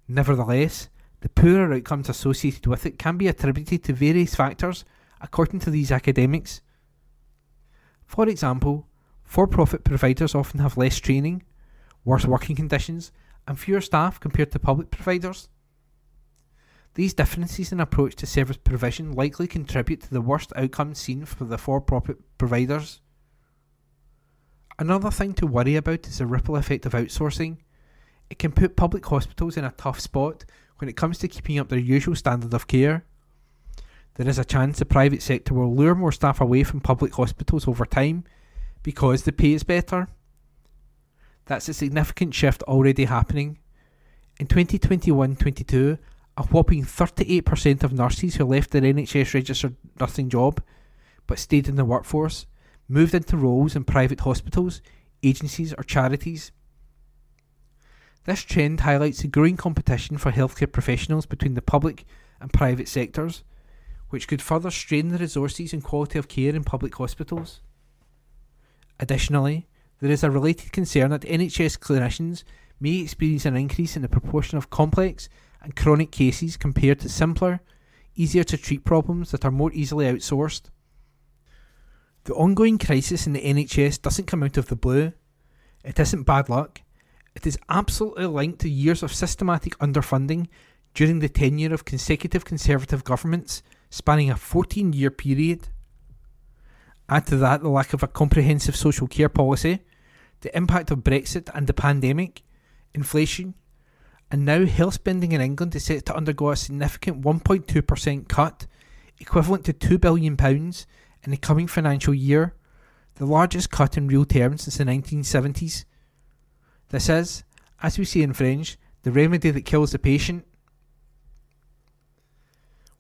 Nevertheless, the poorer outcomes associated with it can be attributed to various factors, according to these academics. For example, for-profit providers often have less training, worse working conditions, and fewer staff compared to public providers. These differences in approach to service provision likely contribute to the worst outcomes seen for the for-profit providers. Another thing to worry about is the ripple effect of outsourcing. It can put public hospitals in a tough spot when it comes to keeping up their usual standard of care. There is a chance the private sector will lure more staff away from public hospitals over time because the pay is better. That's a significant shift already happening. In 2021-22, a whopping 38% of nurses who left their NHS registered nursing job but stayed in the workforce moved into roles in private hospitals, agencies or charities. This trend highlights the growing competition for healthcare professionals between the public and private sectors, which could further strain the resources and quality of care in public hospitals. Additionally, there is a related concern that NHS clinicians may experience an increase in the proportion of complex and chronic cases compared to simpler, easier to treat problems that are more easily outsourced. The ongoing crisis in the NHS doesn't come out of the blue. It isn't bad luck. It is absolutely linked to years of systematic underfunding during the tenure of consecutive Conservative governments spanning a 14-year period. Add to that the lack of a comprehensive social care policy, the impact of Brexit and the pandemic, inflation, and now health spending in England is set to undergo a significant 1.2% cut, equivalent to £2 billion in the coming financial year, the largest cut in real terms since the 1970s. This is, as we say in French, the remedy that kills the patient.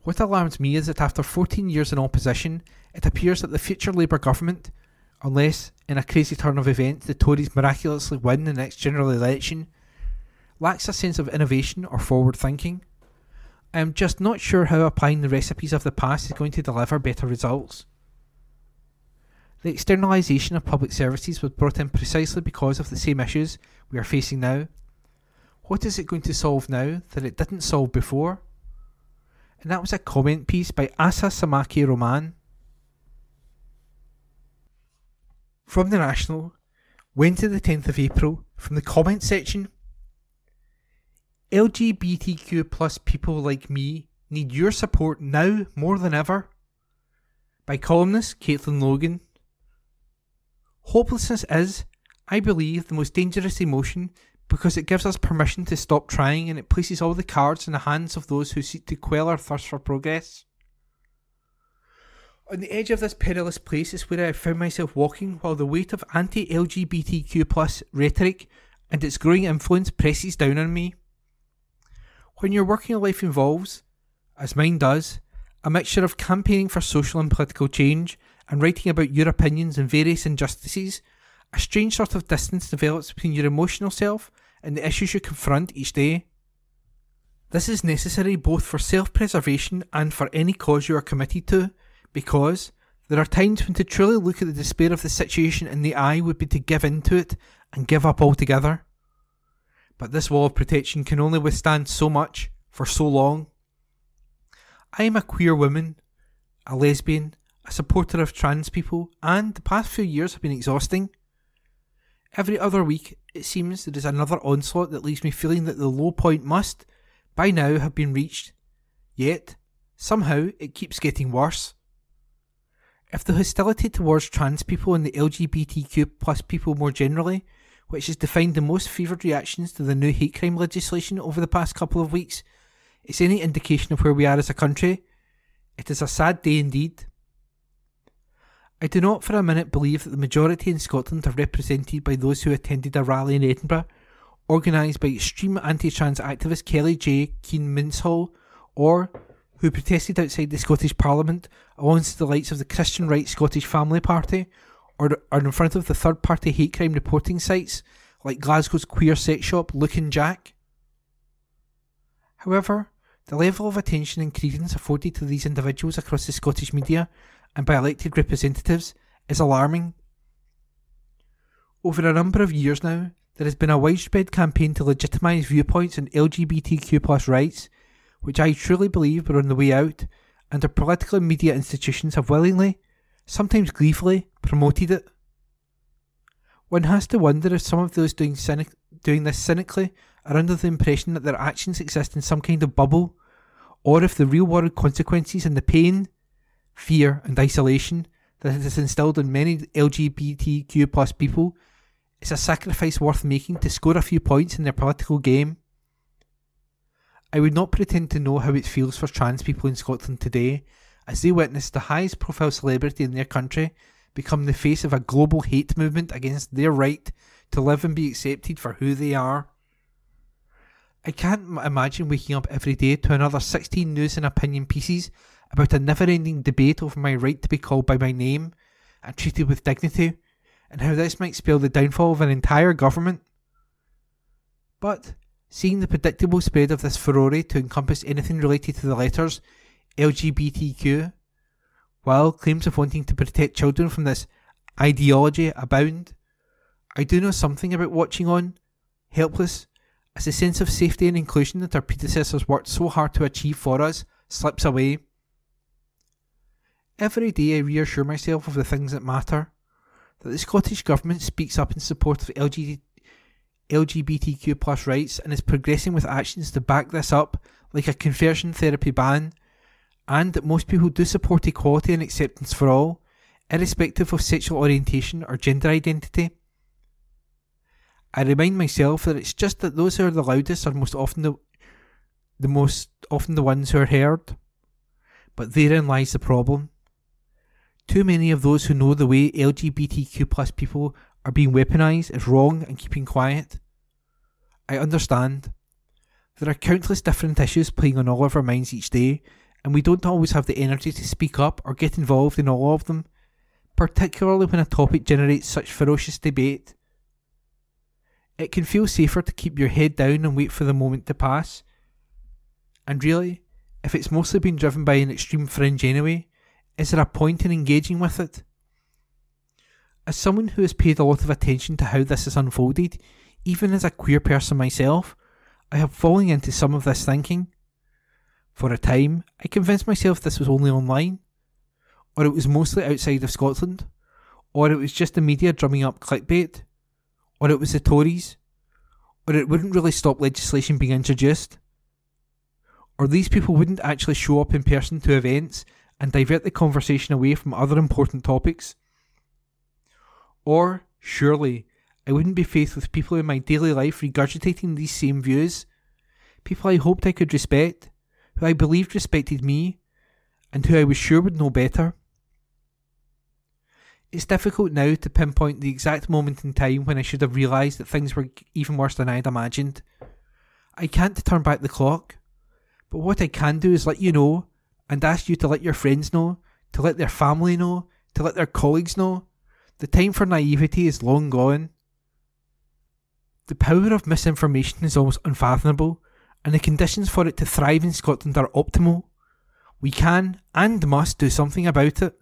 What alarms me is that after 14 years in opposition, it appears that the future Labour government, unless, in a crazy turn of events, the Tories miraculously win the next general election, lacks a sense of innovation or forward thinking. I am just not sure how applying the recipes of the past is going to deliver better results. The externalisation of public services was brought in precisely because of the same issues we are facing now. What is it going to solve now that it didn't solve before? And that was a comment piece by Asa Samaki Roman. From the National, Wednesday the 10th of April, from the comment section. LGBTQ plus people like me need your support now more than ever. By columnist Caitlin Logan. Hopelessness is, I believe, the most dangerous emotion because it gives us permission to stop trying and it places all the cards in the hands of those who seek to quell our thirst for progress. On the edge of this perilous place is where I found myself walking while the weight of anti-LGBTQ plus rhetoric and its growing influence presses down on me. When your working life involves, as mine does, a mixture of campaigning for social and political change and writing about your opinions on various injustices, a strange sort of distance develops between your emotional self and the issues you confront each day. This is necessary both for self-preservation and for any cause you are committed to, because there are times when to truly look at the despair of the situation in the eye would be to give in to it and give up altogether. But this wall of protection can only withstand so much for so long. I am a queer woman, a lesbian, a supporter of trans people, and the past few years have been exhausting. Every other week, it seems there is another onslaught that leaves me feeling that the low point must, by now, have been reached. Yet, somehow, it keeps getting worse. If the hostility towards trans people and the LGBTQ plus people more generally, which has defined the most favoured reactions to the new hate crime legislation over the past couple of weeks, is any indication of where we are as a country, it is a sad day indeed. I do not for a minute believe that the majority in Scotland are represented by those who attended a rally in Edinburgh, organised by extreme anti-trans activist Kelly J. Keane-Minshall, or who protested outside the Scottish Parliament alongside the likes of the Christian Right Scottish Family Party, or in front of the third-party hate crime reporting sites like Glasgow's queer sex shop Luke and Jack. However, the level of attention and credence afforded to these individuals across the Scottish media and by elected representatives is alarming. Over a number of years now, there has been a widespread campaign to legitimise viewpoints on LGBTQ plus rights, which I truly believe were on the way out, and our political and media institutions have willingly, sometimes gleefully, promoted it. One has to wonder if some of those doing this cynically are under the impression that their actions exist in some kind of bubble, or if the real-world consequences and the pain, fear and isolation that it has instilled in many LGBTQ plus people is a sacrifice worth making to score a few points in their political game. I would not pretend to know how it feels for trans people in Scotland today as they witness the highest profile celebrity in their country become the face of a global hate movement against their right to live and be accepted for who they are. I can't imagine waking up every day to another 16 news and opinion pieces about a never-ending debate over my right to be called by my name and treated with dignity, and how this might spell the downfall of an entire government. But, seeing the predictable spread of this furore to encompass anything related to the letters LGBTQ, while claims of wanting to protect children from this ideology abound, I do know something about watching on, helpless, as the sense of safety and inclusion that our predecessors worked so hard to achieve for us slips away. Every day I reassure myself of the things that matter, that the Scottish Government speaks up in support of LGBTQ+ rights and is progressing with actions to back this up, like a conversion therapy ban, and that most people do support equality and acceptance for all, irrespective of sexual orientation or gender identity. I remind myself that it's just that those who are the loudest are most often the ones who are heard. But therein lies the problem. Too many of those who know the way LGBTQ+ people are being weaponised is wrong and keeping quiet. I understand. There are countless different issues playing on all of our minds each day, and we don't always have the energy to speak up or get involved in all of them, particularly when a topic generates such ferocious debate. It can feel safer to keep your head down and wait for the moment to pass. And really, if it's mostly been driven by an extreme fringe anyway, is there a point in engaging with it? As someone who has paid a lot of attention to how this has unfolded, even as a queer person myself, I have fallen into some of this thinking. For a time, I convinced myself this was only online, or it was mostly outside of Scotland, or it was just the media drumming up clickbait, or it was the Tories, or it wouldn't really stop legislation being introduced, or these people wouldn't actually show up in person to events and divert the conversation away from other important topics. Or, surely, I wouldn't be faced with people in my daily life regurgitating these same views, people I hoped I could respect, who I believed respected me, and who I was sure would know better. It's difficult now to pinpoint the exact moment in time when I should have realised that things were even worse than I had imagined. I can't turn back the clock, but what I can do is let you know, and ask you to let your friends know, to let their family know, to let their colleagues know. The time for naivety is long gone. The power of misinformation is almost unfathomable, and the conditions for it to thrive in Scotland are optimal. We can, and must, do something about it.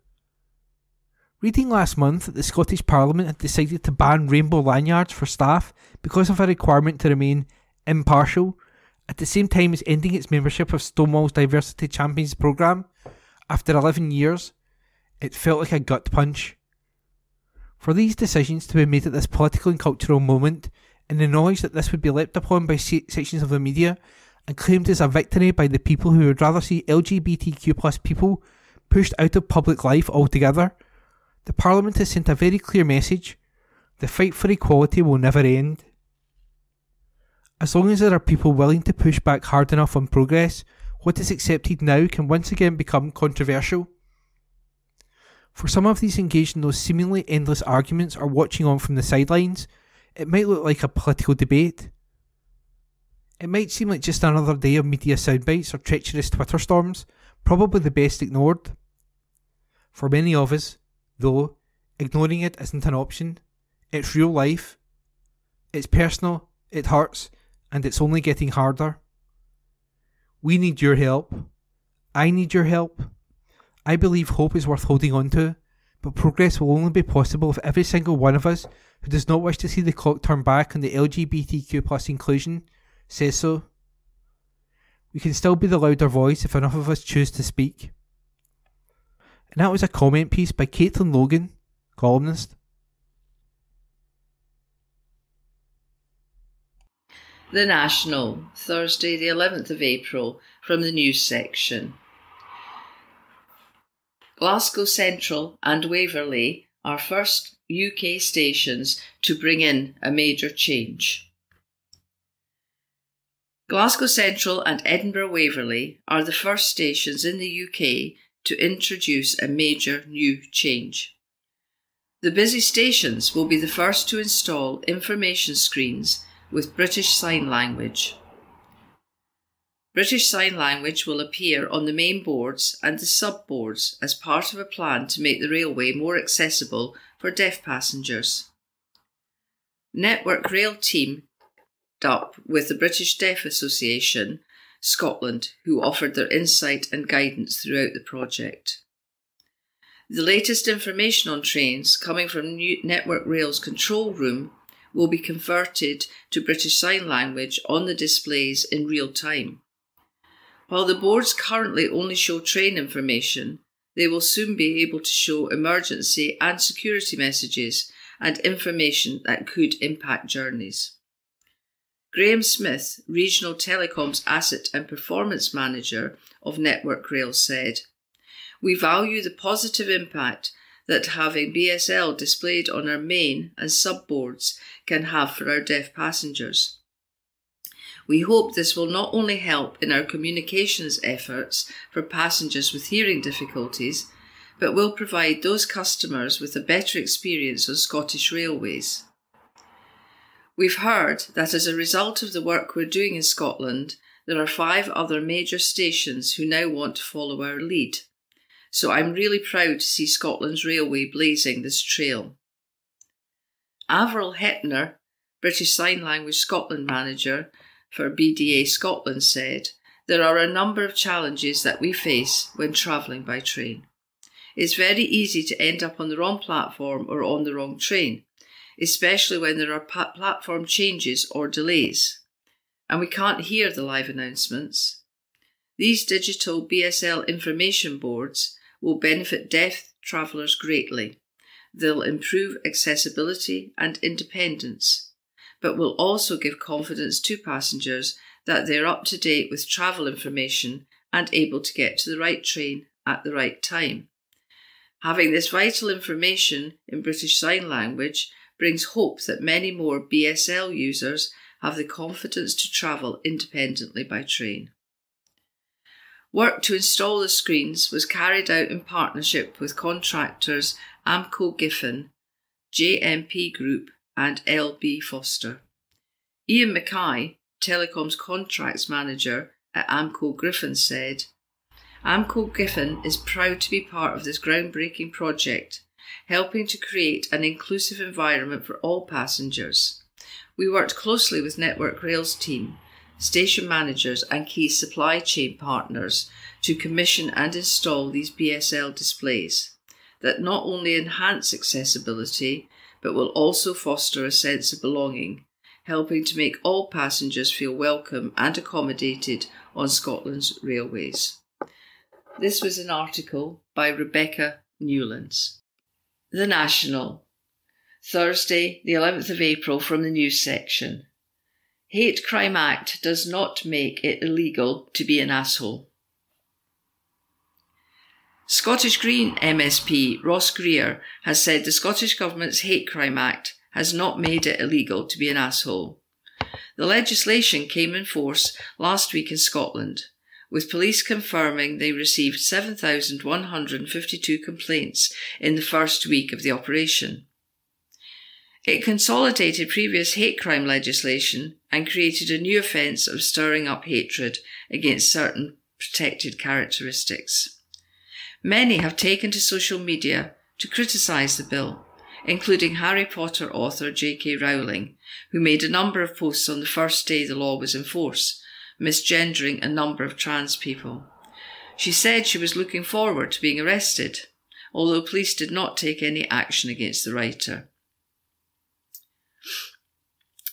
Reading last month that the Scottish Parliament had decided to ban rainbow lanyards for staff because of a requirement to remain impartial, at the same time as ending its membership of Stonewall's Diversity Champions programme after 11 years, it felt like a gut punch. For these decisions to be made at this political and cultural moment, in the knowledge that this would be leapt upon by sections of the media and claimed as a victory by the people who would rather see LGBTQ+ people pushed out of public life altogether, the Parliament has sent a very clear message: the fight for equality will never end. As long as there are people willing to push back hard enough on progress, what is accepted now can once again become controversial. For some of these engaged in those seemingly endless arguments or watching on from the sidelines, it might look like a political debate. It might seem like just another day of media soundbites or treacherous Twitter storms, probably the best ignored. For many of us, though, ignoring it isn't an option. It's real life. It's personal, it hurts, and it's only getting harder. We need your help. I need your help. I believe hope is worth holding on to, but progress will only be possible if every single one of us who does not wish to see the clock turn back on the LGBTQ+ inclusion says so. We can still be the louder voice if enough of us choose to speak. And that was a comment piece by Caitlin Logan, columnist. The National, Thursday the 11th of April, from the news section. Glasgow Central and Waverley are first UK stations to bring in a major change. Glasgow Central and Edinburgh Waverley are the first stations in the UK to introduce a major new change. The busy stations will be the first to install information screens with British Sign Language. British Sign Language will appear on the main boards and the sub-boards as part of a plan to make the railway more accessible for deaf passengers. Network Rail teamed up with the British Deaf Association Scotland, who offered their insight and guidance throughout the project. The latest information on trains coming from Network Rail's control room will be converted to British Sign Language on the displays in real time. While the boards currently only show train information, they will soon be able to show emergency and security messages and information that could impact journeys. Graham Smith, Regional Telecoms Asset and Performance Manager of Network Rail, said, "We value the positive impact that having BSL displayed on our main and sub-boards can have for our deaf passengers. We hope this will not only help in our communications efforts for passengers with hearing difficulties, but will provide those customers with a better experience on Scottish Railways. We've heard that as a result of the work we're doing in Scotland, there are 5 other major stations who now want to follow our lead. So I'm really proud to see Scotland's Railway blazing this trail." Avril Hetner, British Sign Language Scotland Manager for BDA Scotland, said, "There are a number of challenges that we face when travelling by train. It's very easy to end up on the wrong platform or on the wrong train, especially when there are platform changes or delays, and we can't hear the live announcements. These digital BSL information boards will benefit deaf travellers greatly. They'll improve accessibility and independence, but will also give confidence to passengers that they're up to date with travel information and able to get to the right train at the right time. Having this vital information in British Sign Language brings hope that many more BSL users have the confidence to travel independently by train." Work to install the screens was carried out in partnership with contractors Amco Giffen, JMP Group and LB Foster. Ian Mackay, Telecoms Contracts Manager at Amco Giffen, said, "Amco Giffen is proud to be part of this groundbreaking project, helping to create an inclusive environment for all passengers. We worked closely with Network Rail's team, station managers and key supply chain partners to commission and install these BSL displays that not only enhance accessibility but will also foster a sense of belonging, helping to make all passengers feel welcome and accommodated on Scotland's railways." This was an article by Rebecca Newlands. The National, Thursday, the 11th of April, from the news section. Hate Crime Act does not make it illegal to be an asshole. Scottish Green MSP Ross Greer has said the Scottish Government's Hate Crime Act has not made it illegal to be an asshole. The legislation came in force last week in Scotland, with police confirming they received 7,152 complaints in the first week of the operation. It consolidated previous hate crime legislation and created a new offence of stirring up hatred against certain protected characteristics. Many have taken to social media to criticise the bill, including Harry Potter author J.K. Rowling, who made a number of posts on the first day the law was in force, misgendering a number of trans people. She said she was looking forward to being arrested, although police did not take any action against the writer.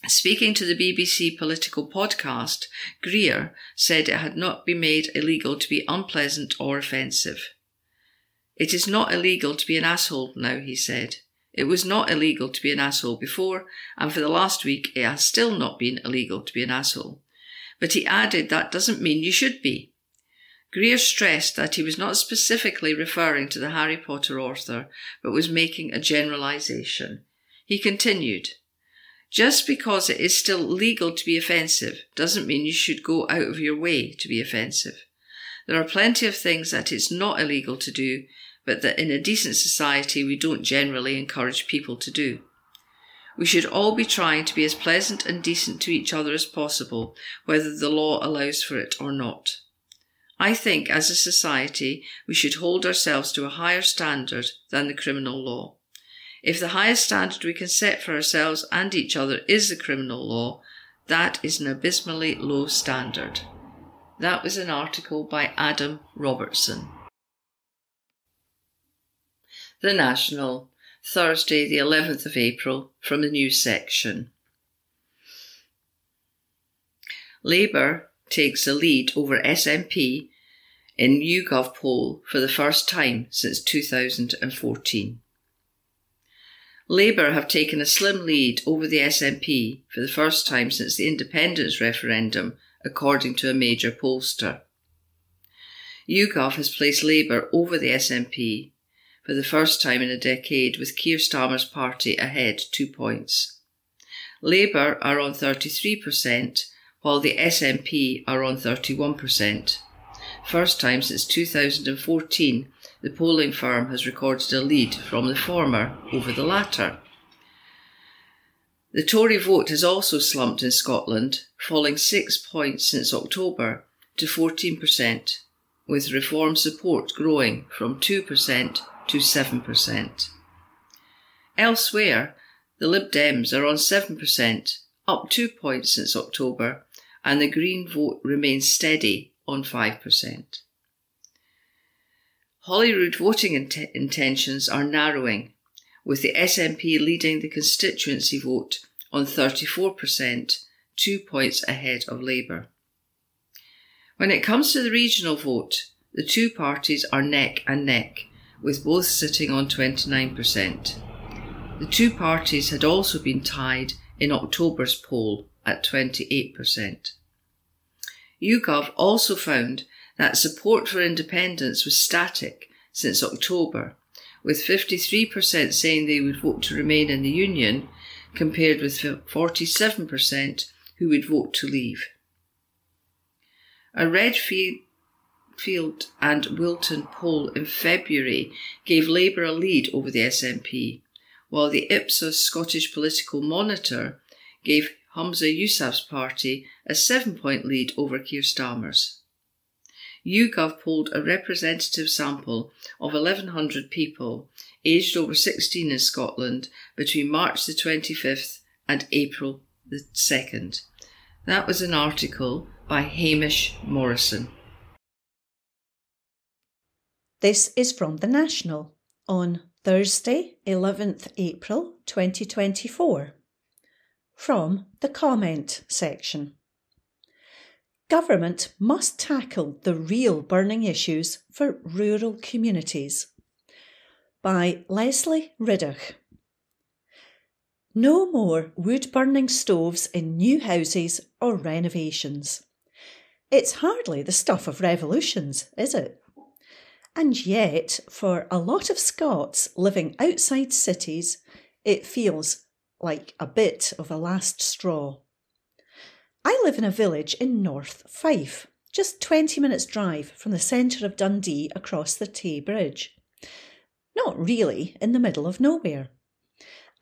Speaking to the BBC political podcast, Greer said it had not been made illegal to be unpleasant or offensive. "It is not illegal to be an asshole now," he said. "It was not illegal to be an asshole before, and for the last week it has still not been illegal to be an asshole." But he added that doesn't mean you should be. Greer stressed that he was not specifically referring to the Harry Potter author, but was making a generalisation. He continued, "Just because it is still legal to be offensive doesn't mean you should go out of your way to be offensive. There are plenty of things that it's not illegal to do, but that in a decent society we don't generally encourage people to do. We should all be trying to be as pleasant and decent to each other as possible, whether the law allows for it or not. I think as a society we should hold ourselves to a higher standard than the criminal law. If the highest standard we can set for ourselves and each other is the criminal law, that is an abysmally low standard." That was an article by Adam Robertson. The National, Thursday the 11th of April, from the news section. Labour takes the lead over SNP in YouGov poll for the first time since 2014. Labour have taken a slim lead over the SNP for the first time since the independence referendum, according to a major pollster. YouGov has placed Labour over the SNP for the first time in a decade, with Keir Starmer's party ahead 2 points. Labour are on 33%, while the SNP are on 31%. First time since 2014, the polling firm has recorded a lead from the former over the latter. The Tory vote has also slumped in Scotland, falling 6 points since October to 14%, with Reform support growing from 2% to 7%. Elsewhere, the Lib Dems are on 7%, up 2 points since October, and the Green vote remains steady on 5%. Holyrood voting intentions are narrowing, with the SNP leading the constituency vote on 34%, 2 points ahead of Labour. When it comes to the regional vote, the two parties are neck and neck, with both sitting on 29%. The two parties had also been tied in October's poll at 28%. YouGov also found that support for independence was static since October, with 53% saying they would vote to remain in the Union, compared with 47% who would vote to leave. A Redfield and Wilton poll in February gave Labour a lead over the SNP, while the Ipsos Scottish Political Monitor gave Humza Yousaf's party a 7-point lead over Keir Starmer's. YouGov polled a representative sample of 1,100 people aged over 16 in Scotland between March the 25th and April the 2nd. That was an article by Hamish Morrison. This is from The National on Thursday, 11th April 2024. From the comment section. Government must tackle the real burning issues for rural communities. By Leslie Riddoch. No more wood-burning stoves in new houses or renovations. It's hardly the stuff of revolutions, is it? And yet, for a lot of Scots living outside cities, it feels like a bit of a last straw. I live in a village in North Fife, just 20 minutes' drive from the centre of Dundee across the Tay Bridge. Not really in the middle of nowhere.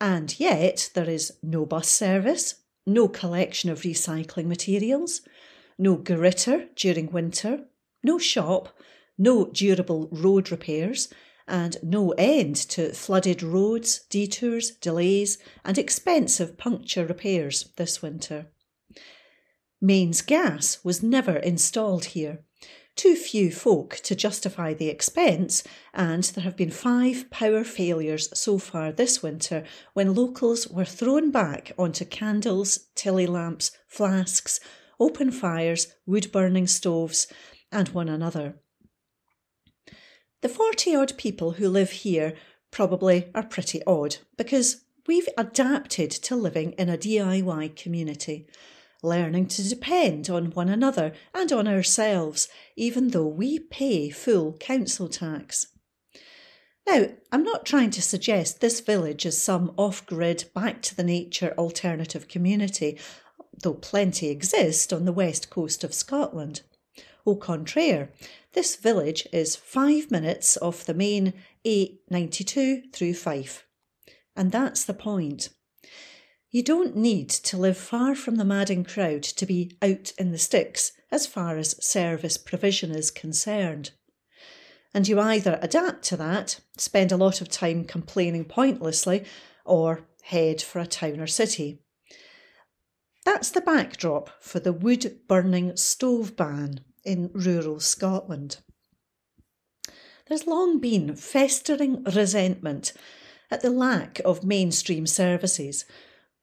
And yet there is no bus service, no collection of recycling materials, no gritter during winter, no shop, no durable road repairs, and no end to flooded roads, detours, delays, and expensive puncture repairs this winter. Mains gas was never installed here. Too few folk to justify the expense, and there have been 5 power failures so far this winter when locals were thrown back onto candles, tilly lamps, flasks, open fires, wood-burning stoves, and one another. The 40-odd people who live here probably are pretty odd, because we've adapted to living in a DIY community, learning to depend on one another and on ourselves, even though we pay full council tax. Now, I'm not trying to suggest this village is some off-grid, back-to-the-nature alternative community, though plenty exist on the west coast of Scotland. Au contraire, this village is 5 minutes off the main A92 through Fife. And that's the point. You don't need to live far from the madding crowd to be out in the sticks as far as service provision is concerned. And you either adapt to that, spend a lot of time complaining pointlessly, or head for a town or city. That's the backdrop for the wood-burning stove ban in rural Scotland. There's long been festering resentment at the lack of mainstream services,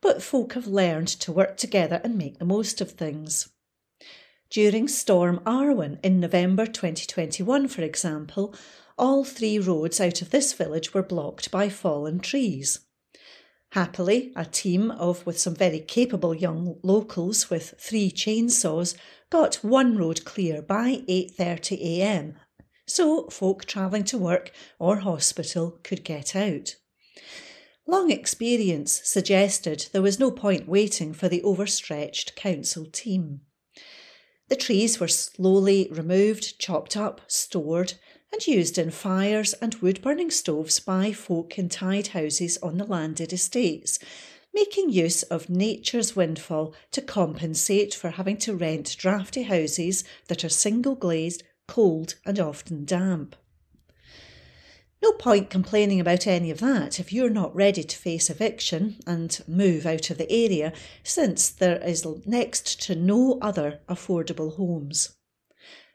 but folk have learned to work together and make the most of things. During Storm Arwen in November 2021, for example, all 3 roads out of this village were blocked by fallen trees. Happily, a team with some very capable young locals with 3 chainsaws got one road clear by 8:30 a.m, so folk travelling to work or hospital could get out. Long experience suggested there was no point waiting for the overstretched council team. The trees were slowly removed, chopped up, stored and used in fires and wood-burning stoves by folk in tied houses on the landed estates, making use of nature's windfall to compensate for having to rent draughty houses that are single-glazed, cold and often damp. No point complaining about any of that if you're not ready to face eviction and move out of the area, since there is next to no other affordable homes.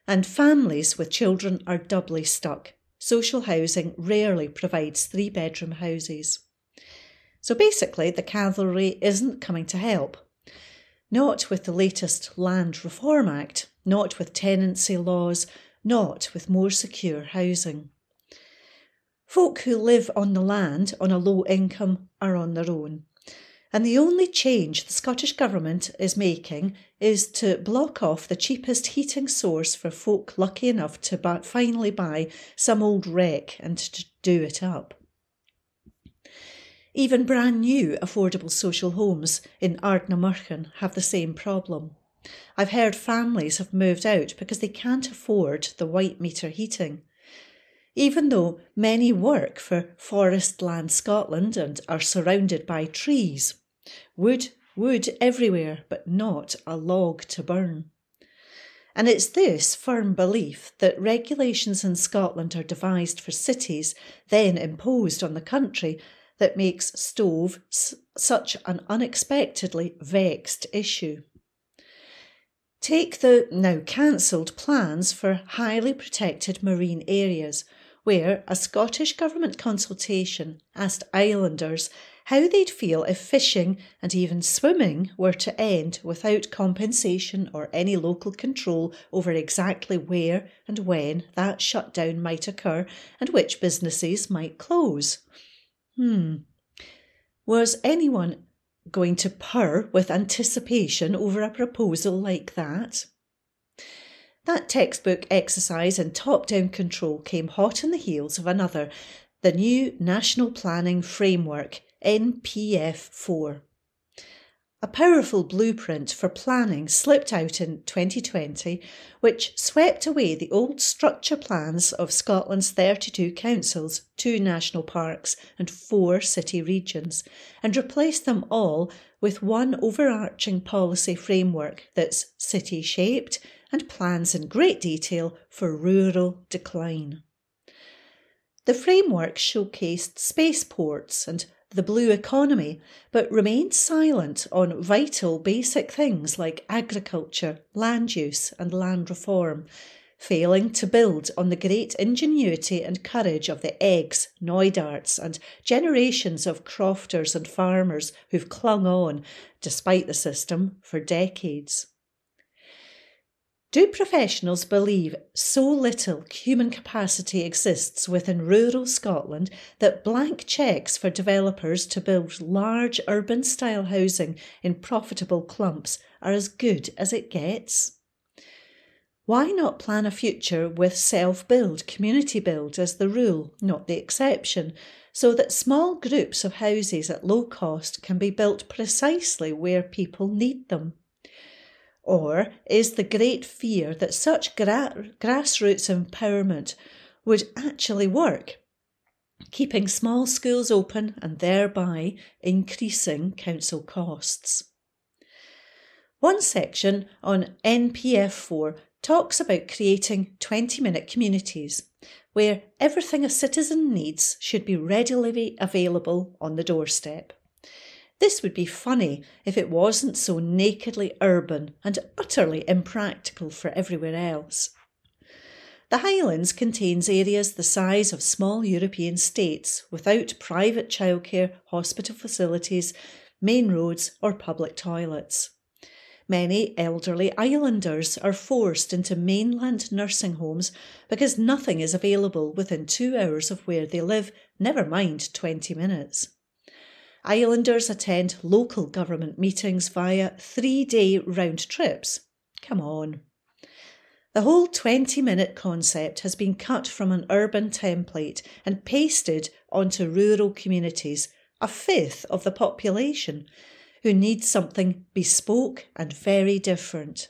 And families with children are doubly stuck. Social housing rarely provides 3-bedroom houses. So basically, the cavalry isn't coming to help. Not with the latest Land Reform Act, not with tenancy laws, not with more secure housing. Folk who live on the land on a low income are on their own. And the only change the Scottish Government is making is to block off the cheapest heating source for folk lucky enough to finally buy some old wreck and to do it up. Even brand new affordable social homes in Ardnamurchan have the same problem. I've heard families have moved out because they can't afford the white meter heating. Even though many work for Forest Land Scotland and are surrounded by trees. Wood everywhere, but not a log to burn. And it's this firm belief that regulations in Scotland are devised for cities, then imposed on the country, that makes stove such an unexpectedly vexed issue. Take the now cancelled plans for highly protected marine areas, where a Scottish Government consultation asked islanders how they'd feel if fishing and even swimming were to end without compensation or any local control over exactly where and when that shutdown might occur and which businesses might close. Was anyone going to purr with anticipation over a proposal like that? That textbook exercise in top-down control came hot on the heels of another, the new National Planning Framework, NPF4. A powerful blueprint for planning slipped out in 2020, which swept away the old structure plans of Scotland's 32 councils, 2 national parks and 4 city regions, and replaced them all with one overarching policy framework that's city-shaped and plans in great detail for rural decline. The framework showcased spaceports and the blue economy, but remained silent on vital basic things like agriculture, land use and land reform, failing to build on the great ingenuity and courage of the Eggs, Neudarts and generations of crofters and farmers who've clung on, despite the system, for decades. Do professionals believe so little human capacity exists within rural Scotland that blank cheques for developers to build large urban-style housing in profitable clumps are as good as it gets? Why not plan a future with self-build, community build as the rule, not the exception, so that small groups of houses at low cost can be built precisely where people need them? Or is the great fear that such grassroots empowerment would actually work, keeping small schools open and thereby increasing council costs? One section on NPF4 talks about creating 20-minute communities, where everything a citizen needs should be readily available on the doorstep. This would be funny if it wasn't so nakedly urban and utterly impractical for everywhere else. The Highlands contains areas the size of small European states without private childcare, hospital facilities, main roads or public toilets. Many elderly islanders are forced into mainland nursing homes because nothing is available within 2 hours of where they live, never mind 20 minutes. Islanders attend local government meetings via 3-day round trips. Come on. The whole 20-minute concept has been cut from an urban template and pasted onto rural communities, a fifth of the population, who need something bespoke and very different.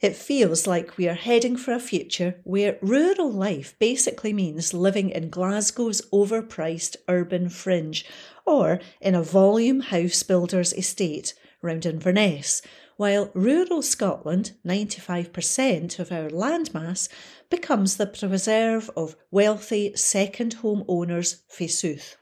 It feels like we are heading for a future where rural life basically means living in Glasgow's overpriced urban fringe or in a volume house builder's estate round Inverness, while rural Scotland, 95% of our landmass, becomes the preserve of wealthy second home owners forsooth.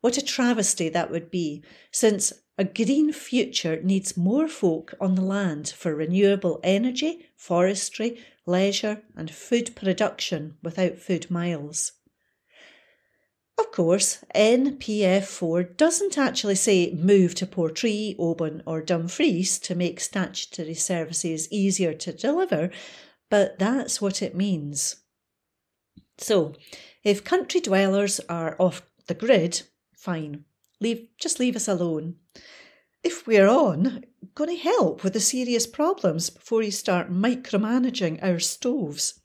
What a travesty that would be, since a green future needs more folk on the land for renewable energy, forestry, leisure and food production without food miles. Of course, NPF4 doesn't actually say move to Portree, Oban or Dumfries to make statutory services easier to deliver, but that's what it means. So, if country dwellers are off the grid, fine, just leave us alone. If we're on, going to help with the serious problems before you start micromanaging our stoves.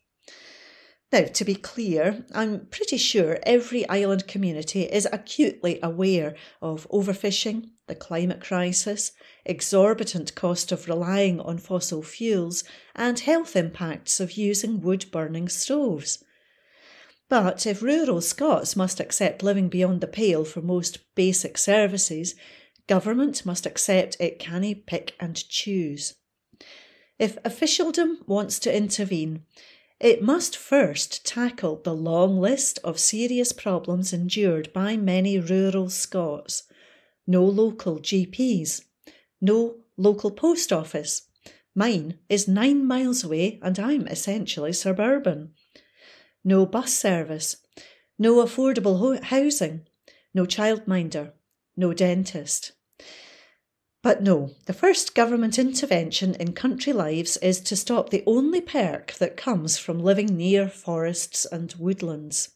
Now, to be clear, I'm pretty sure every island community is acutely aware of overfishing, the climate crisis, exorbitant cost of relying on fossil fuels, and health impacts of using wood-burning stoves. But if rural Scots must accept living beyond the pale for most basic services, government must accept it cannae pick and choose. If officialdom wants to intervene, it must first tackle the long list of serious problems endured by many rural Scots. No local GPs, no local post office. Mine is 9 miles away and I'm essentially suburban. No bus service, no affordable housing, no childminder, no dentist. But no, the first government intervention in country lives is to stop the only perk that comes from living near forests and woodlands.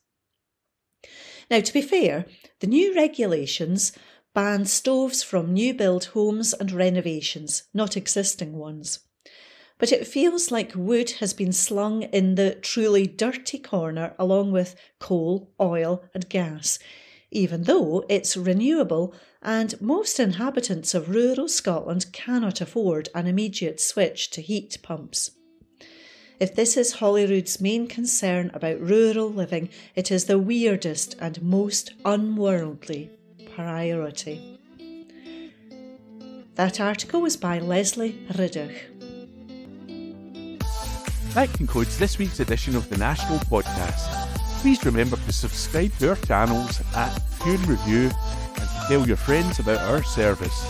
Now, to be fair, the new regulations ban stoves from new build homes and renovations, not existing ones. But it feels like wood has been slung in the truly dirty corner along with coal, oil and gas, even though it's renewable and most inhabitants of rural Scotland cannot afford an immediate switch to heat pumps. If this is Holyrood's main concern about rural living, it is the weirdest and most unworldly priority. That article was by Leslie Riddoch. That concludes this week's edition of the National Podcast. Please remember to subscribe to our channels at Tune Review and to tell your friends about our service.